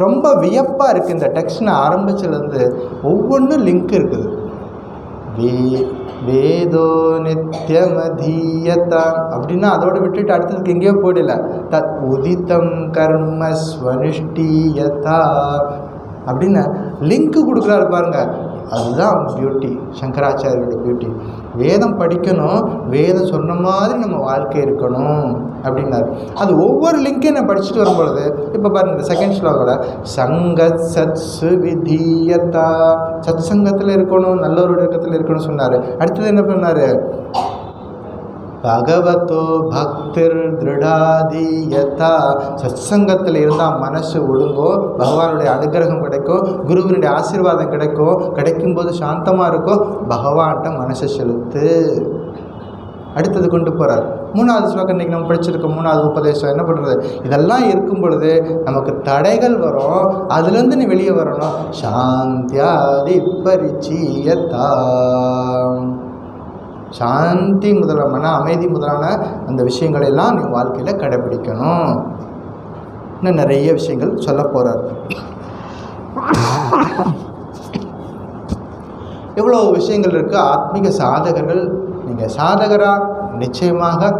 ரொம்ப வியப்பாக இருக்குது இந்த டெக்ஸ்ட் ஆரம்பிச்சிலேருந்து ஒவ்வொன்றும் லிங்க் இருக்குது. வேதோ நித்யமதீயதா அப்படின்னா அதோட விட்டுட்டு அடுத்ததுக்கு எங்கேயோ போயிடல. தத் உதித்தம் கர்ம ஸ்வனுஷ்டீயதா அப்படின்னு லிங்க்கு கொடுக்குறாரு பாருங்க. அதுதான் பியூட்டி, சங்கராச்சாரியோட பியூட்டி. வேதம் படிக்கணும், வேதம் சொன்ன மாதிரி நம்ம வாழ்க்கை இருக்கணும் அப்படின்னாரு. அது ஒவ்வொரு லிங்கையும் நான் படிச்சுட்டு வரும்பொழுது இப்போ பாருங்க, இந்த செகண்ட் ஸ்லோகோட சங்கத் சத் சுவிதீயதா, சத் சங்கத்தில் இருக்கணும், நல்ல ஒரு இயக்கத்தில் இருக்கணும்னு சொன்னார். அடுத்தது என்ன பண்ணார், பகவதோ பக்திர் திருடாதீயதா, சத்சங்கத்தில் இருந்தால் மனசு ஒழுங்கோ, பகவானுடைய அனுகிரகம் கிடைக்கும், குருவினுடைய ஆசீர்வாதம் கிடைக்கும்போது சாந்தமாக இருக்கும், பகவான்கிட்ட மனசை செலுத்து. அடுத்தது கொண்டு போகிறார். 3வது ஸ்லோகம் இன்றைக்கி நம்ம படிச்சிருக்கோம். 3வது உபதேசம் என்ன பண்ணுறது, இதெல்லாம் இருக்கும் பொழுது நமக்கு தடைகள் வரும், அதுலேருந்து நீ வெளியே வரணும். சாந்தியாதி பரிச்சீயதா, சாந்தி முதலான அமைதி முதலான அந்த விஷயங்களெல்லாம் நீ வாழ்க்கையில் கடைபிடிக்கணும். இன்னும் நிறைய விஷயங்கள் சொல்ல போகிறார். எவ்வளோ விஷயங்கள் இருக்குது. ஆத்மீக சாதகர்கள், நீங்கள் சாதகராக நிச்சயமாக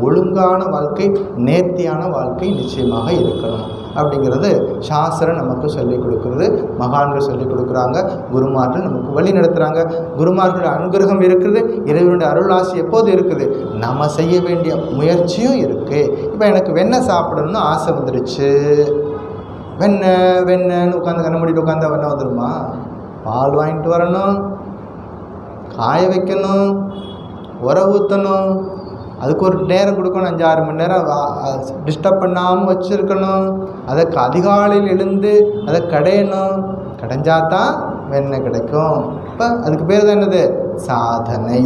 ஒழுங்கான வாழ்க்கை, நேர்த்தியான வாழ்க்கை நிச்சயமாக இருக்கணும் அப்படிங்கிறது சாஸ்திரம் நமக்கு சொல்லிக் கொடுக்குறது, மகான்கள் சொல்லிக் கொடுக்குறாங்க, குருமார்கள் நமக்கு வழி நடத்துகிறாங்க. குருமார்களுடைய அனுகிரகம் இருக்குது, இறைவனுடைய அருளாசி எப்போது இருக்குது, நம்ம செய்ய வேண்டிய முயற்சியும் இருக்குது. இப்போ எனக்கு வெண்ணெய் சாப்பிடணும்னு ஆசை வந்துடுச்சு, வெண்ணெய்ன்னு உட்காந்து கண்ண மூடிட்டு உட்காந்தா வெண்ணெய் வந்துடுமா? பால் வாங்கிட்டு வரணும், காய வைக்கணும், உர ஊற்றணும், அதுக்கு ஒரு நேரம் கொடுக்கணும், 5-6 மணி நேரம் டிஸ்டர்ப் பண்ணாமல் வச்சுருக்கணும். அதை அதிகாலையில் எழுந்து அதை கடையணும், கடைஞ்சாதான் வெண்ணெய் கிடைக்கும். இப்போ அதுக்கு பேர் தான் என்னது, சாதனை.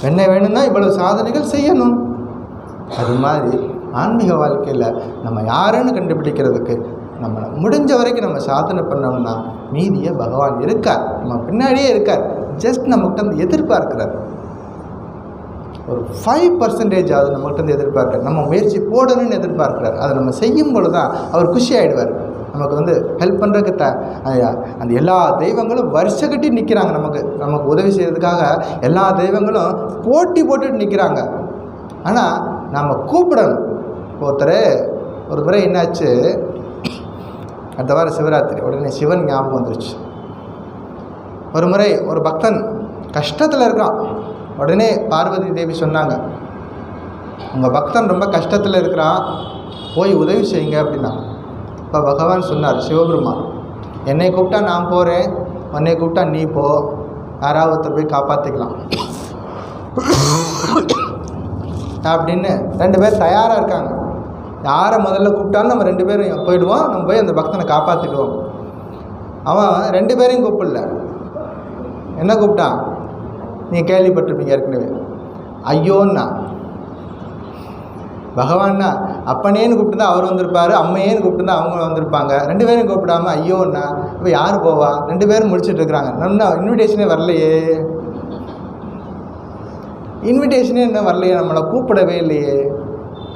வெண்ணெய் வேணும்னா இவ்வளவு சாதனைகள் செய்யணும். அது மாதிரி ஆன்மீக வாழ்க்கையில் நம்ம யாருன்னு கண்டுபிடிக்கிறதுக்கு நம்ம முடிஞ்ச வரைக்கும் நம்ம சாதனை பண்ணோம்னா மீதியை பகவான் இருக்கார், நம்ம பின்னாடியே இருக்கார். ஜஸ்ட் நம்மகிட்ட வந்து எதிர்பார்க்கிறார். ஒரு 5% அது நம்மகிட்ட வந்து எதிர்பார்க்கிறார். நம்ம முயற்சி போடணும்னு எதிர்பார்க்கிறார். அதை நம்ம செய்யும் பொழுது தான் அவர் குஷி ஆகிடுவார். நமக்கு வந்து ஹெல்ப் பண்ணுறதுக்கு அந்த எல்லா தெய்வங்களும் வருஷம் கட்டி நிற்கிறாங்க. நமக்கு உதவி செய்கிறதுக்காக எல்லா தெய்வங்களும் போட்டி போட்டுட்டு நிற்கிறாங்க. ஆனால் நம்ம கூப்பிடணும். ஒரு முறை என்னாச்சு, அடுத்த வாரம் சிவராத்திரி, உடனே சிவன் ஞாபகம் வந்துருச்சு. ஒரு முறை ஒரு பக்தன் கஷ்டத்தில் இருக்கான். உடனே பார்வதி தேவி சொன்னாங்க, உங்கள் பக்தன் ரொம்ப கஷ்டத்தில் இருக்கிறான், போய் உதவி செய்யுங்க அப்படின்னா. இப்போ பகவான் சொன்னார், சிவபெருமான், என்னை கூப்பிட்டா நான் போகிறேன், உன்னை கூப்பிட்டா நீ போ, யாராவது ஒருத்தர் போய் காப்பாற்றிக்கலாம் அப்படின்னு 2 பேர் தயாராக இருக்காங்க. யாரை முதல்ல கூப்பிட்டாலும் நம்ம 2 பேரும் போயிடுவோம், நம்ம போய் அந்த பக்தனை காப்பாற்றிடுவோம். அவன் 2 பேரையும் கூப்பிடல. என்ன கூப்பிட்டான், நீங்கள் கேள்விப்பட்டிருப்பீங்க ஏற்கனவே, ஐயோன்னா. பகவான்னா அப்பனேன்னு கூப்பிட்டுருந்தா அவர் வந்திருப்பார், அம்மையேன்னு கூப்பிட்டுருந்தா அவங்க வந்திருப்பாங்க. 2 பேரும் கூப்பிடாம ஐயோன்னா. இப்போ யார் போவா? 2 பேரும் முடிச்சுட்டு இருக்கிறாங்க. நம்ம இன்விடேஷனே வரலையே, இன்விடேஷனே என்ன வரலையே, நம்மளை கூப்பிடவே இல்லையே.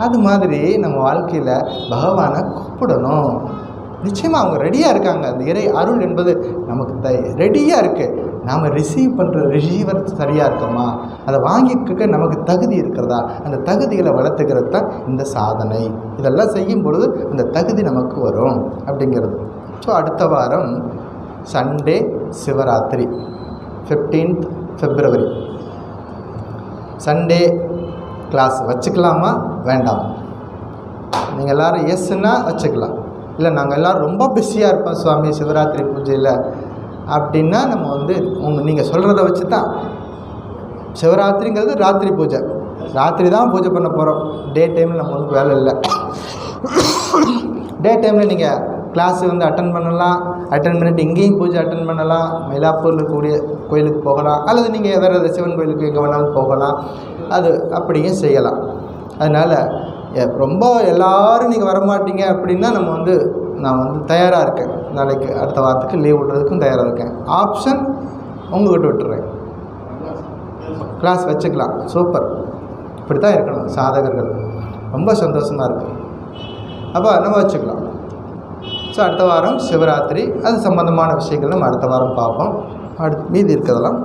அது மாதிரி நம்ம வாழ்க்கையில் பகவானை கூப்பிடணும். நிச்சயமாக அவங்க ரெடியாக இருக்காங்க. அந்த இறை அருள் என்பது நமக்கு ரெடியாக இருக்குது. நாம் ரிசீவர் சரியாக இருக்கோமா, அதை வாங்கிக்க நமக்கு தகுதி இருக்கிறதா, அந்த தகுதிகளை வளர்த்துக்கிறது தான் இந்த சாதனை. இதெல்லாம் செய்யும் பொழுது அந்த தகுதி நமக்கு வரும் அப்படிங்கிறது. ஸோ அடுத்த வாரம் Sunday Shivratri 15th February. Sunday class வச்சுக்கலாமா வேண்டாம்? நீங்கள் எல்லோரும் எஸ்ன்னா வச்சுக்கலாம். இல்லை நாங்கள் எல்லோரும் ரொம்ப பிஸியாக இருப்போம் சுவாமி சிவராத்திரி பூஜையில் அப்படின்னா நம்ம வந்து நீங்கள் சொல்கிறத வச்சு தான். சிவராத்திரிங்கிறது ராத்திரி பூஜை, ராத்திரி தான் பூஜை பண்ண போகிறோம். டே டைமில் நம்ம ஒன்றும் வேலை இல்லை. டே டைமில் நீங்கள் கிளாஸு வந்து அட்டன் பண்ணிட்டு இங்கேயும் பூஜை அட்டன் பண்ணலாம். மயிலாப்பூரில் இருக்கக்கூடிய கோயிலுக்கு போகலாம், அல்லது நீங்கள் வேறு சிவன் கோயிலுக்கு எங்கே வேணாலும் போகலாம். அது அப்படியும் செய்யலாம். அதனால் ரொம்ப எல்லோரும் நீங்கள் வரமாட்டீங்க அப்படின்னா நம்ம வந்து நான் வந்து தயாராக இருக்கேன், நாளைக்கு அடுத்த வாரத்துக்கு லீவ் விடுறதுக்கும் தயாராக இருக்கேன். ஆப்ஷன் உங்கள்கிட்ட விட்டுறேன். கிளாஸ் வச்சுக்கலாம். சூப்பர். இப்படி தான் இருக்கணும் சாதகர்கள். ரொம்ப சந்தோஷமாக இருக்குது. அப்போ நம்ம வச்சுக்கலாம். ஸோ அடுத்த வாரம் சிவராத்திரி, அது சம்மந்தமான விஷயங்கள் நம்ம அடுத்த வாரம் பார்ப்போம். மீதி இருக்கிறதெல்லாம்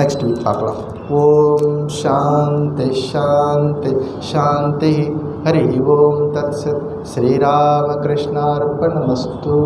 நெக்ஸ்ட் வீக் பார்க்கலாம். ஓம் சாந்தி சாந்தி சாந்தி. ஹரி ஓம் தத்சத். ஸ்ரீராமகிருஷ்ணார்ப்பணமஸ்து.